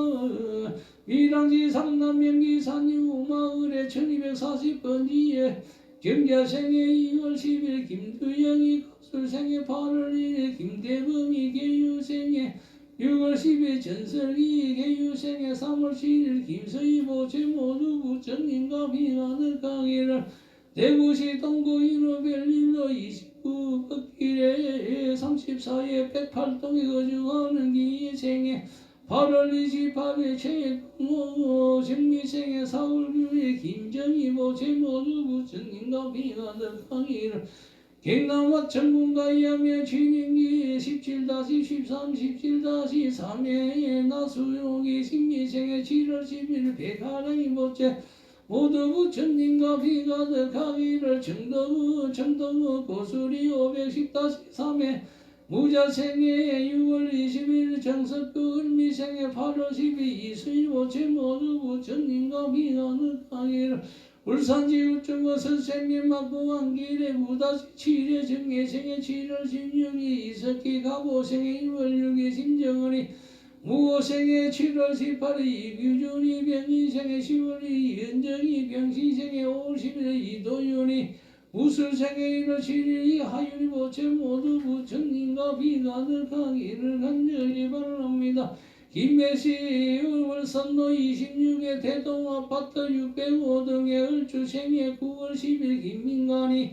미랑지 상남명기 산유마을의 1240번지에 경자생의 2월 10일 김두영이 거술생의 8월 1일 김대범이 계유생의 6월 10일 전설기 계유생의 3월 7일 김서희 모체 모두 부처님과 비가득하기를 대구시 동구인호 별일로 29번길에 34회 108동에 거주하는 기생의 8월 28일 최공호 정미생의 4월 9일 김정희 모체 모두 부처님과 비가득하기를 경남 화천군과 이하면 진행기 17-13 17-3회 나수용이 신미생의 7월 10일 백하랑이 모체 모두 부처님과 비가득하기를 정덕우 고수리 510-3회 무자생의 6월 20일 정석구 을미생의 8월 12일 이수일 모체 모두 부처님과 비가득하기를 울산지 우측거 선생님 막구왕길에 무다시 7회 정예생의 7월 16일 이석기 가보생의 1월 6일 심정은이 무호생의 7월 18일 이규준이 병인생의 10월 2일 이은정이 병신생의 5월 10일 이도윤이 무술생의 1월 7일 하윤이 모체 모두 부처님과 비가득하기를 간절히 바랍니다. 김해시 월산로 26의 대동아파트 605동의 을주생의 9월 10일 김민관이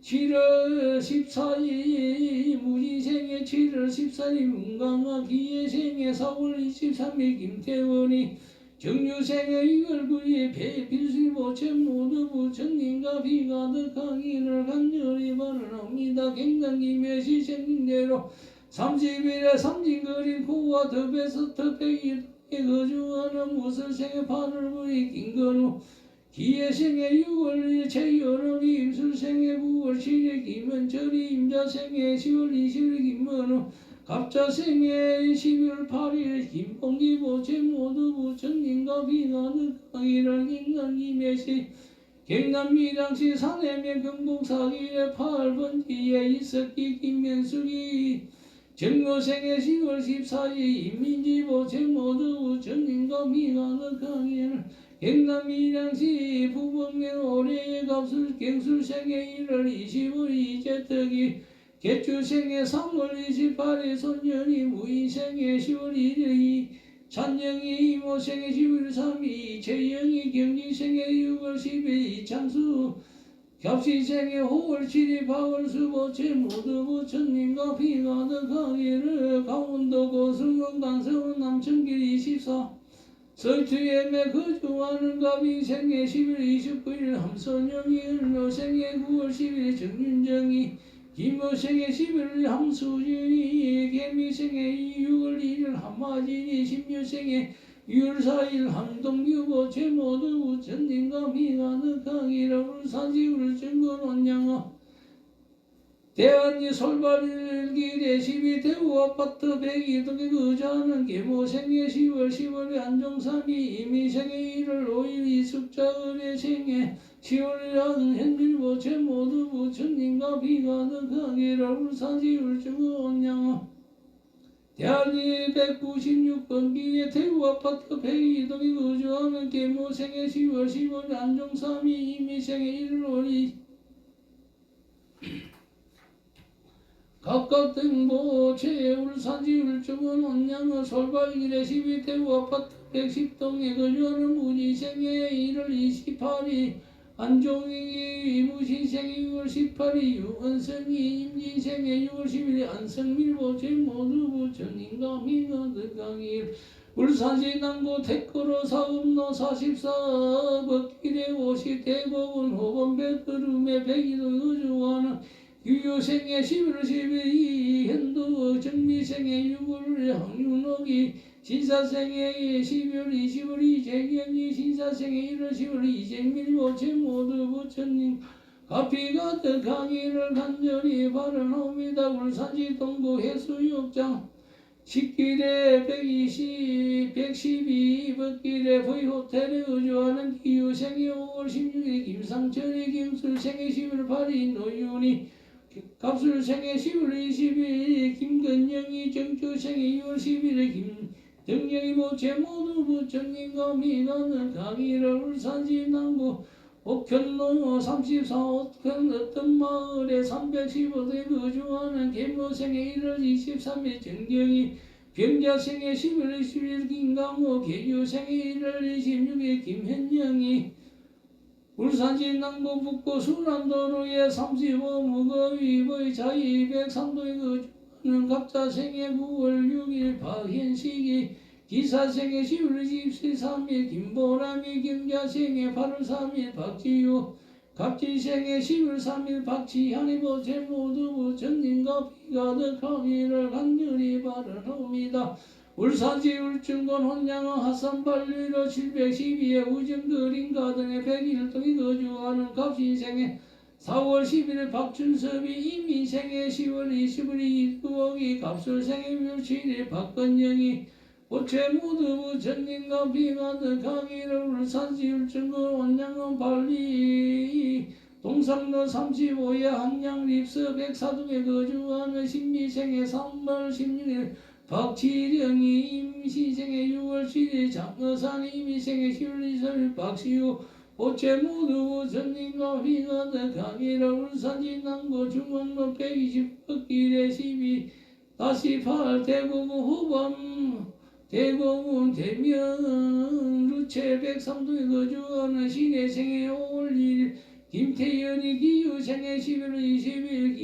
7월 14일 무지생의 7월 14일 문강화 기예생의 4월 23일 김태원이 정유생의 6월 9일 배필수리 보채 모두 부처님과 비 가득하기를 간절히 바라옵니다. 갱단김의 시생님대로 30일에 삼진거리 고와 덕에서 덕백이 거주하는 무설생의 8월 9일 김건우 기예생의 6월 1일 최여름이 임술생의 9월 7일 김은철이 임자생의 10월 20일 김문우 갑자생의 12월 8일 김봉기 보채 모두 부처님과 비가득하기를 갱남김해시 갱남미량시 산해면 경복사기의 8번지에 이석기 김면숙이 정거생의 10월 14일 인민지 보채 모두 부처님과 비가득하기를 갱남미량시 부봉면 올해의 갑술 갱술생의 1월 25일 이재덕이 개추생의 3월 28일 손년이 무인생의 10월 1일 찬영이 이모생의 10월 3일 재영이 경리생의 6월 10일 이창수 갑시생의 5월 7일 박월수 보채 모두 부처님과 비가득하기를 강원도 고승원 강서원 남천길 24 설투엠에 거주하는 갑이생의 10월 29일 함선영이 을묘생의 9월 10일 정윤정이 김모생의 11일 함수진이 개미생의 6월 1일 한마진이 신묘생의 6월 4일 한동규 보채 모두 부처님과 비가득하기를 울산시 울증건 원양아 대한이 솔발길에 12대우 아파트 102동에 거주하는 계모생의 10월 10일 안종삼이 이미생의 1월 5일 이숙자 의뢰생의 10월 현질 보채 모두 부처님과 비가득하기를 울산시 울증건 원양아 대한이 196번 길에 대우 아파트 102동에 거주하는 계모생의 10월 10일 안종삼이 이미생의 1월 5일 각각 등보채 울산시 울주군 원양어 솔발길에 12대우 아파트 110동에 거주하는 문희생의 1월 28일 안종익이 무신생의 6월 18일 유은성이 임진생의 6월 10일 안성밀 보채 모두 부처님과 비가득하기를 울산시 남구 택거로 사읍로 44 법길에 50 대법원 호범배 드름에 102도 거주하는 유효생의 11월 10일 현도 정미생의 6월 황윤옥이 신사생의 12월 20일 이재경이 신사생의 1월 10일 이재밀 보채 모두 부처님 가피가득하기를 간절히 바라옵니다. 울산시 동구 해수욕장 10길에 112 법길에 부의호텔에 거주하는 기유생의 5월 16일 김상철이 김술생의 10월 8일 노윤이 갑술생의 10월 20일 김건영이 정주생의 2월 11일 김정영이 모채 모두 부처님과 비가득하기를 울산시 남구 옥현로 34 옥현 어떤 마을에 315도에 거주하는 계모생의 1월 23일 정경이 병자생의 10월 20일 김강호 계유생의 1월 26일 김현영이 울산시 남구 북구 순환도로에 35 무거위의 자이 203도에 거주하는 각자생의 9월 6일 박현식이 기사생의 10월 23일 김보람이 경자생의 8월 3일 박지유 갑진생의 10월 3일 박지현이 보채 모두 부처님과 비가득하기를 간절히 바라옵니다. 울산시 울증건 혼양어 하산발리로 712에 우정그린가든의 101동에 거주하는 갑신생의 4월 11일 박준섭이 이민생의 10월 20일 이두옥이 갑술생의 6월 7일 박건영이 보채 모두 부처님과 비가득하기를 울산시 울증건 혼양어 발리 동상로 35에 한양립서 104동에 거주하는 신미생의 3월 16일 박치령이 임시생의 6월 7일 장어산 임시생의 10월 20일 박시우 보채 모두 부처님과 비가득하기를 울산시 남구 중원로 120길에 12-8 대구군 후밤 대구군 대면 루체 103동에 거주하는 신혜생의 5월 1일 김태현이 기유생의 11월 20일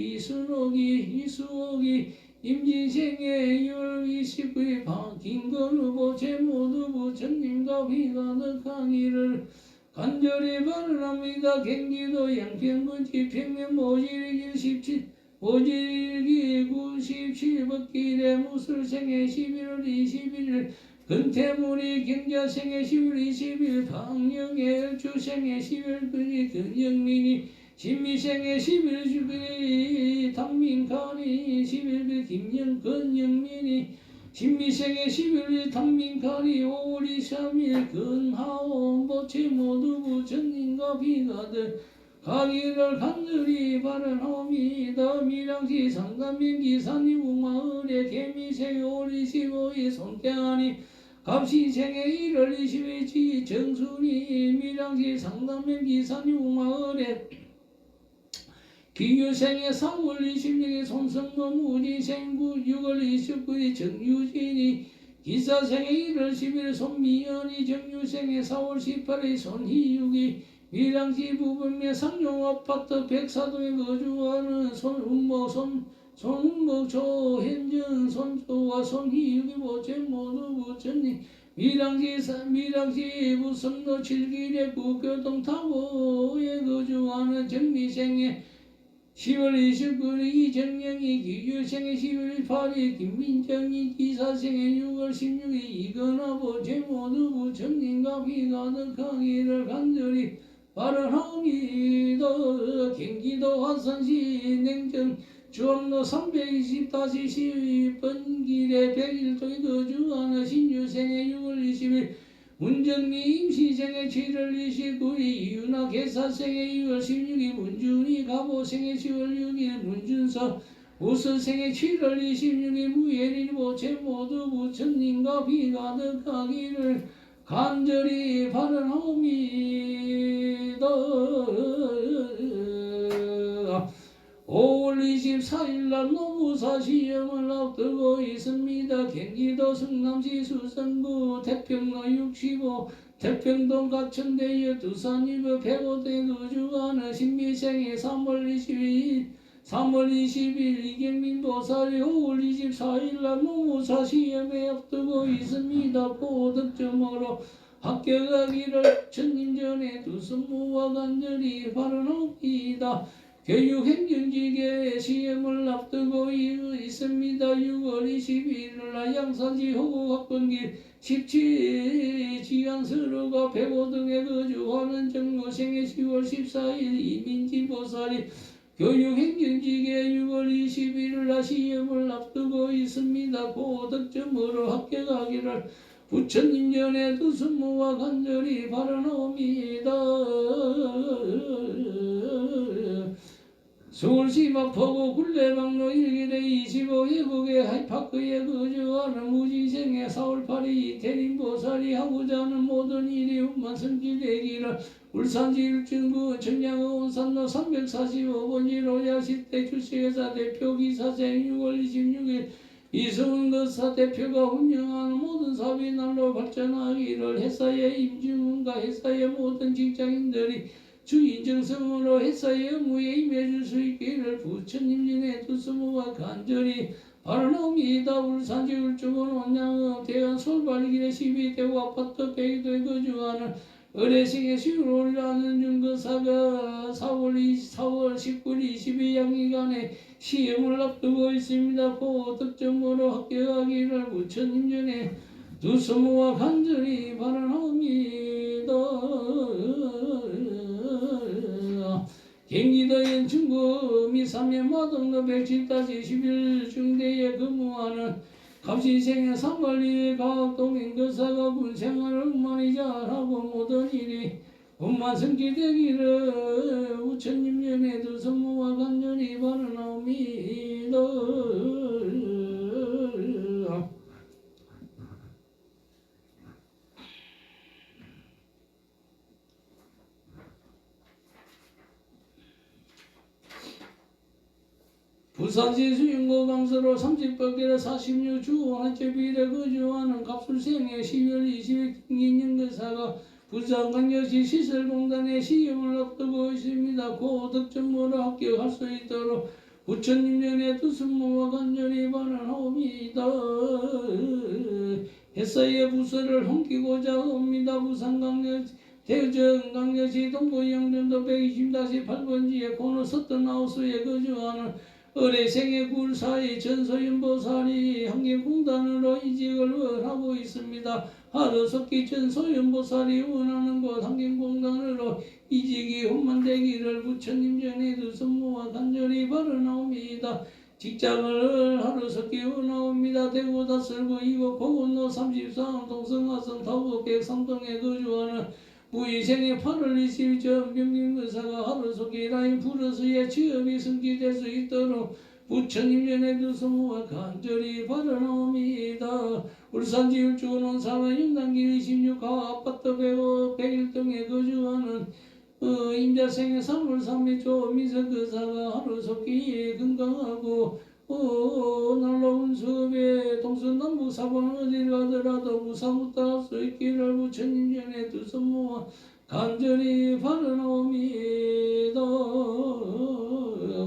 이수옥이 임진생의 6월 29일 박인건 후보 제모두 부처님과 비가 득하기를 간절히 발언합니다. 경기도 양평군지 평면 모질기 17 모질기 97법길에 무술생의 11월 21일 근태물이 경자생의 10월 20일 방영의 을주생의 10월 9일 근영민이 신미생의 11월 10일 당민칼이 11일 김영근영민이 신미생의 11일 당민칼이 5월 23일 근하온 보채 모두 부처님과 비가들 가기를 간절히 바라옵니다. 밀양시 상담명기 산이웅마을의 개미생 5월 25일 손태하니 갑시생의 1월 20일 정순이 밀양시 상담명기 산이웅마을의 기유생의 3월 26일 손성범 우지생 6월 29일 정유진이 기사생의 1월 10일 손미연이 정유생의 4월 18일 손희육이 밀양시 부분의 상용아파트 백사동에 거주하는 손은목 조현정 손조와 손희육이 모체 모두 부처님 밀양시 부성로 7길의 구교동 타고에 거주하는 정미생의 10월 29일 이정영이 기유생의 11월 8일 김민정이 기사생의 6월 16일 이건하고 제모두 부처님과 비가 득하기를 간절히 바라옵니다. 경기도 화성시 냉정 주항로 320-12번 길에 101동에 거주하는 신유생의 6월 20일 문정미 임시생의 7월 29일 이윤아 개사생의 2월 16일 문준이 가보생의 10월 6일 문준서 우수생의 7월 26일 무예리 모체 모두 부처님과 비가 득하기를 간절히 바라옵니다. 5월 24일날 노무사 시험을 앞두고 있습니다. 경기도 성남시 수성구 태평로 65 태평동 가천대유 두산이브 105대 거주하는 신미생의 3월 20일 이경민 보살이 5월 24일날 노무사 시험에 앞두고 있습니다. 고득점으로 합격하기를 천님전에 두선무와 간절히 바라옵니다. 교육행정직의 시험을 앞두고 있습니다. 6월 21일날 양산시 호국학번길 17 지안서로가 105등에 거주하는 정무생의 10월 14일 이민지 보살이 교육행정직의 6월 21일날 시험을 앞두고 있습니다. 고득점으로 합격하기를 부처님 전에 두선무와 간절히 바라옵니다. 서울시 마포구 굴레방로 1길에 25 외국의 하이파크에 거주하는 무지생의 4월 8일 이태림보살이 하고자 하는 모든 일이 운만성질되기를 울산시 일중구 청량원 산로 345번지로 야식대 주식회사 대표기사생 6월 26일 이승훈 거사 대표가 운영하는 모든 사업이 날로 발전하기를 회사의 임직원과 회사의 모든 직장인들이 주인정성으로 회사의 업무에 임해줄 수 있기를 부처님 전에 두스모와 간절히 바라옵니다. 울산시 울주군 원양읍 대한 솔발길의 12대구 아파트 100도에 거주하는 의뢰생의 시골을 하는 중거사가 4월 19일 22양기간에 시험을 앞두고 있습니다. 고득점으로 합격하기를 부처님 전에 두스모와 간절히 바라옵니다. 경기도 연충구 미삼면 마동로 110-11 중대에 근무하는 갑신생의 3월 2일 가학동인 거사가 군생활을 많이 잘하고 모든 일이 운만성취되기를 부처님 전에 두선무와 간절히 바라옵니다. 부산시 수영고 강서로 30번길에 46주 원학제비에 거주하는 갑술생의 10월 20일 김gin영거사가 부산광역시 시설공단에 시험을 앞두고 있습니다. 고득점으로 합격할 수 있도록 부처님 전에 두승모와 간절히 반환하옵니다. 햇사의 부서를 옮기고자 옵니다. 부산강력 대전강력시 동부영등도 120-8번지에 고노 서떤 하우스에 거주하는 의뢰생의 굴사의 전소연보살이 한계공단으로 이직을 원하고 있습니다. 하루속히 전소연보살이 원하는 곳 한계공단으로 이직이 혼만되기를 부처님 전에 두성모와 간절히 바라나옵니다. 직장을 하루속히 원하옵니다. 대구 다설구 이곳 고군로 34원 동성화성 타우곡객 삼동에 거주하는 부의생의 8월 20일 전병림의사가 하루속히 라인 플러스의 취업이 성취될 수 있도록 부처님 전에 두성모와 간절히 바라나옵니다. 울산 지울주는 사만 윤단길 26가 아파트 101동에 거주하는 임자생의 3월 3일 조민석의사가 하루속히 건강하고 날라온 수업에 동서남북 사방 어딜 가더라도 무사무탈 수 있기를 부처님 전에 두성모와 간절히 바라나옵니다.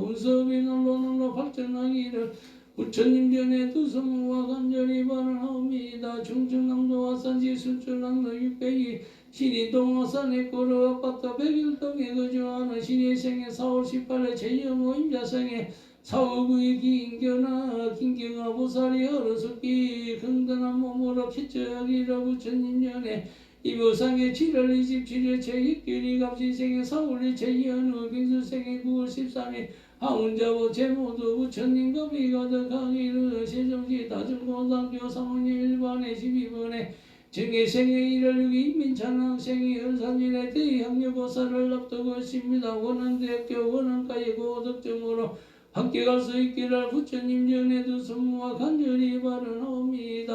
운수업이 날로 발전하기를 부처님 전에 두성모와 간절히 바라나옵니다. 충청남도 화산시 순천남도 600이 신이 동화산에 꼬르 아파트 101동에 거주하는 신의 생애 4월 18일 제여모 임자생의 사후구의 김경아 보살이 어르속기 건강한 몸으로 개척하기를 부처님 전에 이보상의 7월 27일 제6길이 갑시생의 4월 제연후 빙수생의 9월 13일 하운자보 제모두 부처님과 비가득하기를 세종시 다중고등학교 3학년 1반에 12번에 정예생의 1월 6일 인민찬학생이 열산일에 대학여고사를 앞두고 있습니다. 원원대학교 원원과의 고득점으로 함께 갈 수 있기를 부처님 전에 두성모와 간절히 바라옵니다.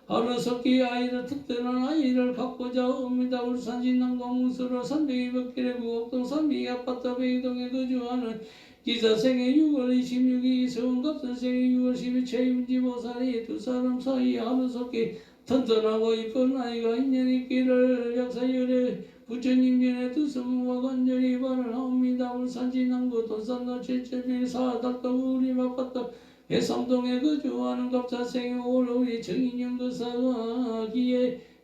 하루속히 아이를 특별한 아이를 갖고자 옵니다. 울산 진남공무서로 302번길의 구곡동 3비 아파트 베이동에 거주하는 기사생의 6월 26일 서원갑선생의 6월 10일 최윤지보살이 두 사람 사이 하루속히 튼튼하고 이쁜 아이가 인연 있기를 역사열에 부처님 전에 두성모와 간절히 바라옵니다. 울산 진남구 돈산로 771 닭도구 우리 아파트 배삼동에 거주하는 갑자생의 5월 정인영 거사가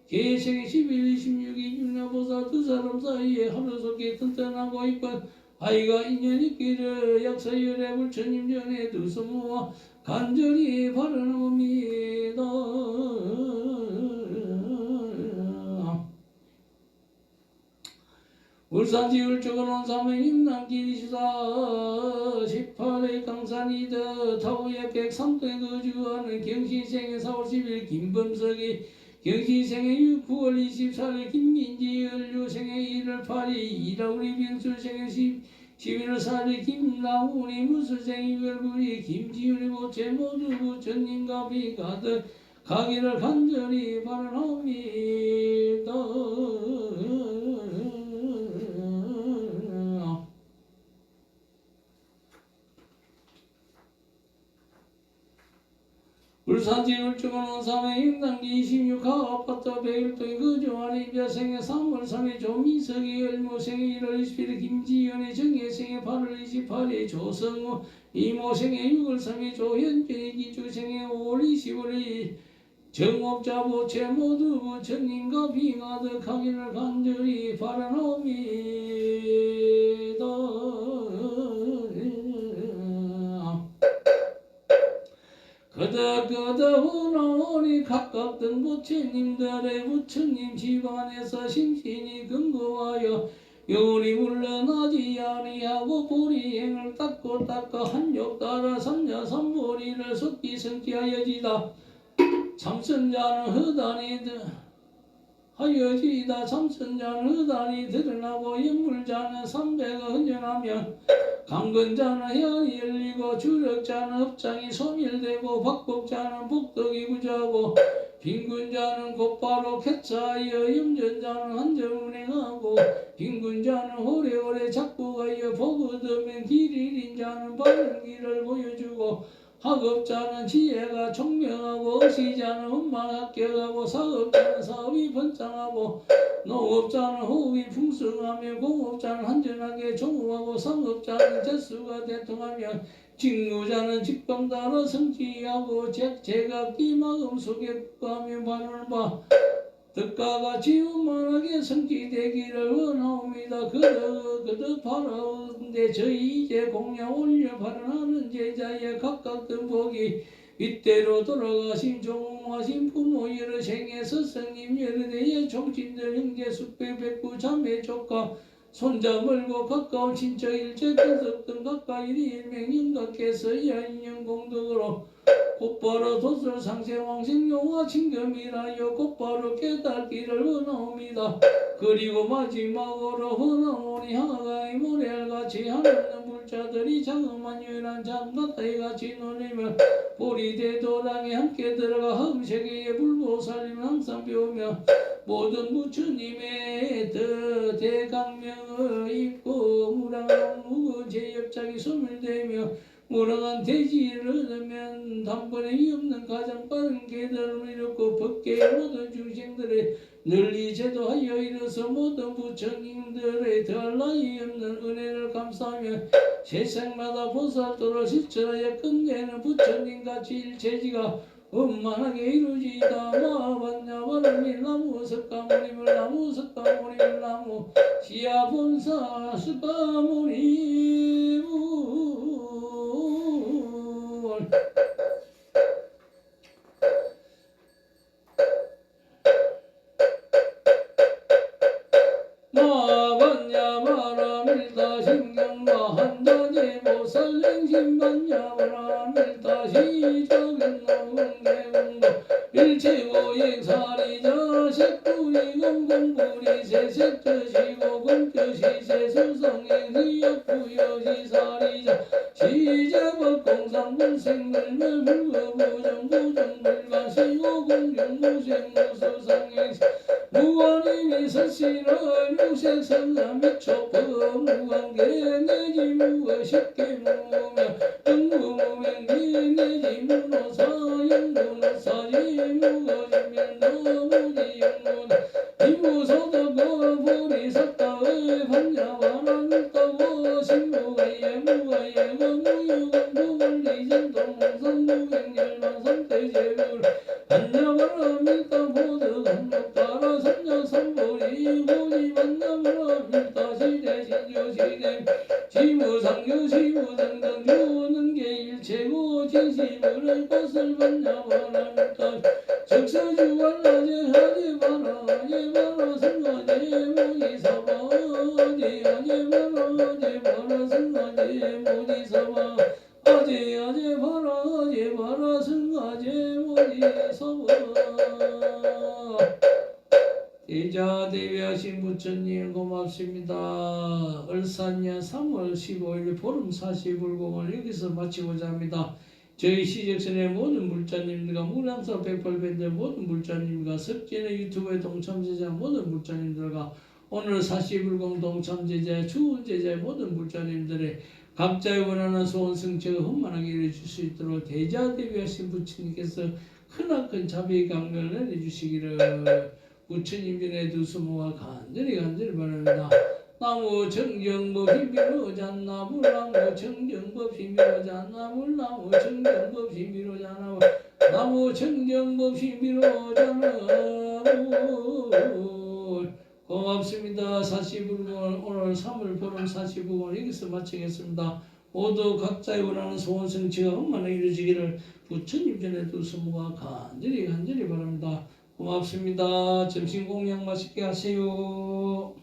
기회생의 11월 26일 윤나보사 두 사람 사이에 하루속히 튼튼하고 이쁜 아이가 인연 있기를 약사열의 부처님 전에 두성모와 간절히 바라옵니다. 울산 지울쪽은 원삼의 임남길 24 18회 강산이더 타우역 103동에 거주하는 경신생의 4월 10일 김범석이 경신생의 9월 24일 김민지 연료생의 1월 8일 이라우리 병술생의 11월 4일 김나훈이 무술생의 2월 9일 김지훈이 모체 모두 부처님과 비가득 가기를 간절히 바라옵니다. 울산 지울주군 원삼의 임당기 26가 아파트 101동에 거주하는 임자생의 3월 3일 조민석의 열모생의 1월 21일 김지연의 정예생의 8월 28일 조성우 이모생의 6월 3일 조현준의 기주생의 5월 25일 정업자 보채 모두 부처님과 비가득하기를 간절히 바라옵니다. 그덕 오니 가깝던 부처님들의 부처님 집안에서 심신이 근거하여 영원히 물러나지 아니하고 보리행을 닦고 한욕 따라 삼자삼보리를 속기성기하여지다. 참선자는 허단이 하여지다. 참선자는 허단이 드러나고 연물자는 삼배가 헌전하면 강건자는 혀이 열리고 주력자는 업장이 소멸되고 박복자는 복덕이 부자고 빈군자는 곧바로 쾌차하여 염전자는 한정운행하고 빈군자는 오래오래 작고가여 복 얻으면 길 잃은 자는 바른 길을 보여주고 학업자는 지혜가 총명하고 의시자는 엄만 합격하고 사업자는 사업이 번창하고 농업자는 호흡이 풍성하며 공업자는 한전하게 종업하고 상업자는 재수가 대통하며 직무자는 직방다로 성취하고 제각기 마음 속에 국가하며 바라는 바 뜻과 같이 원만하게 성취되기를 원하옵니다. 그득 바라온데 저희 이제 공양 올려 발언하는 제자의 각각 든 복이 윗대로 돌아가신 종하신 부모 여러 생애 스승님 여러 대의 종친들 형제 숙배 백구 자매 조카 손자 멀고 가까운 친척 일체 근석 등 가까이 일명인각께서 여인영 공덕으로 곧바로 도설 상세왕생 용화 친금이라여 곧바로 깨닫기를 원하옵니다. 그리고 마지막으로 원하오니 하가의 모래알같이 하늘는 불자들이 자그만 유일한 잠바다이같이 놀리며 보리 대도랑에 함께 들어가 흠세계의 불보살님을 항상 배우며 모든 부처님의 대강명을 입고 무량한 묵은 제엽장이 소멸되며 무량한 대지를 얻으면 단번에 없는 가장 빠른 계단을 이뤘고 법계의 모든 중생들의 널리 제도하여 이뤄서 모든 부처님들의 더할 나위 없는 은혜를 감사하며 세상마다 보살도를 실천하여 끝내는 부처님같이 일체지가 원만하게 이루어지다 마반야바람일 나무 석가모니물 나무 석가모니물 나무 시야본사 석가모니물 마반야바람일다 신경마 한자제 보살행심반야바람일다 시적인노응계공도 일체고행사리자 색불이 공공불이 세색뜻이고 공뜻이 세수성행시 역부여시 사리자 시제법공상불생물멸 불거부정부정불가시고 공중무생무수상행시 무한이미 설신을 무색성남 미초법 무한계 내지 무엇있게 무명 영무무명기 내지 무노사 영무노사지 무거지면도 무지영무나 이무소덕고 보리삭다의 반야와란다고 신무가예 무가예 무유건 무걸리전동 성무경열만 성대제불 반야와란밀다 보득 한목다라 삼ஞ삼보리 보리 반야와란밀다 시대신조시대 지무상교 시무등등 주는 게 일체고 진심을 것을 반야와란밀다 적서주관라제 하제바라 제바라 승가제 모지사바 제바라 승가제 모지사바 아제바라 승가제 모지사바 대자 대비하신 부처님 고맙습니다. 을산년 3월 15일 보름 40불공을 여기서 마치고자 합니다. 저희 시적선의 모든 불자님들과 무량사 108밴드 모든 불자님과 석진의 유튜브의 동참제자 모든 불자님들과 오늘 40불공 동참제자 주운제자의 모든 불자님들의 각자의 원하는 소원 성취가 흠만하게 이루어질 수 있도록 대자 대비하신 부처님께서 크나큰 자비의 강명을 내주시기를 부처님 전에 두수모가 간절히 바랍니다. 나무 청정법 힘비로잔나무 나무 청정법 힘비로잔나무 나무 청정법 힘비로잔나무 나무 청정법 힘비로잔나무 고맙습니다. 40불공을 오늘 3월 보름 40불공을 여기서 마치겠습니다. 모두 각자의 원하는 소원 성취가 흠만하게 이루어지기를 부처님 전에 두수모가 간절히 바랍니다. 고맙습니다. 점심 공양 맛있게 하세요.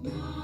나무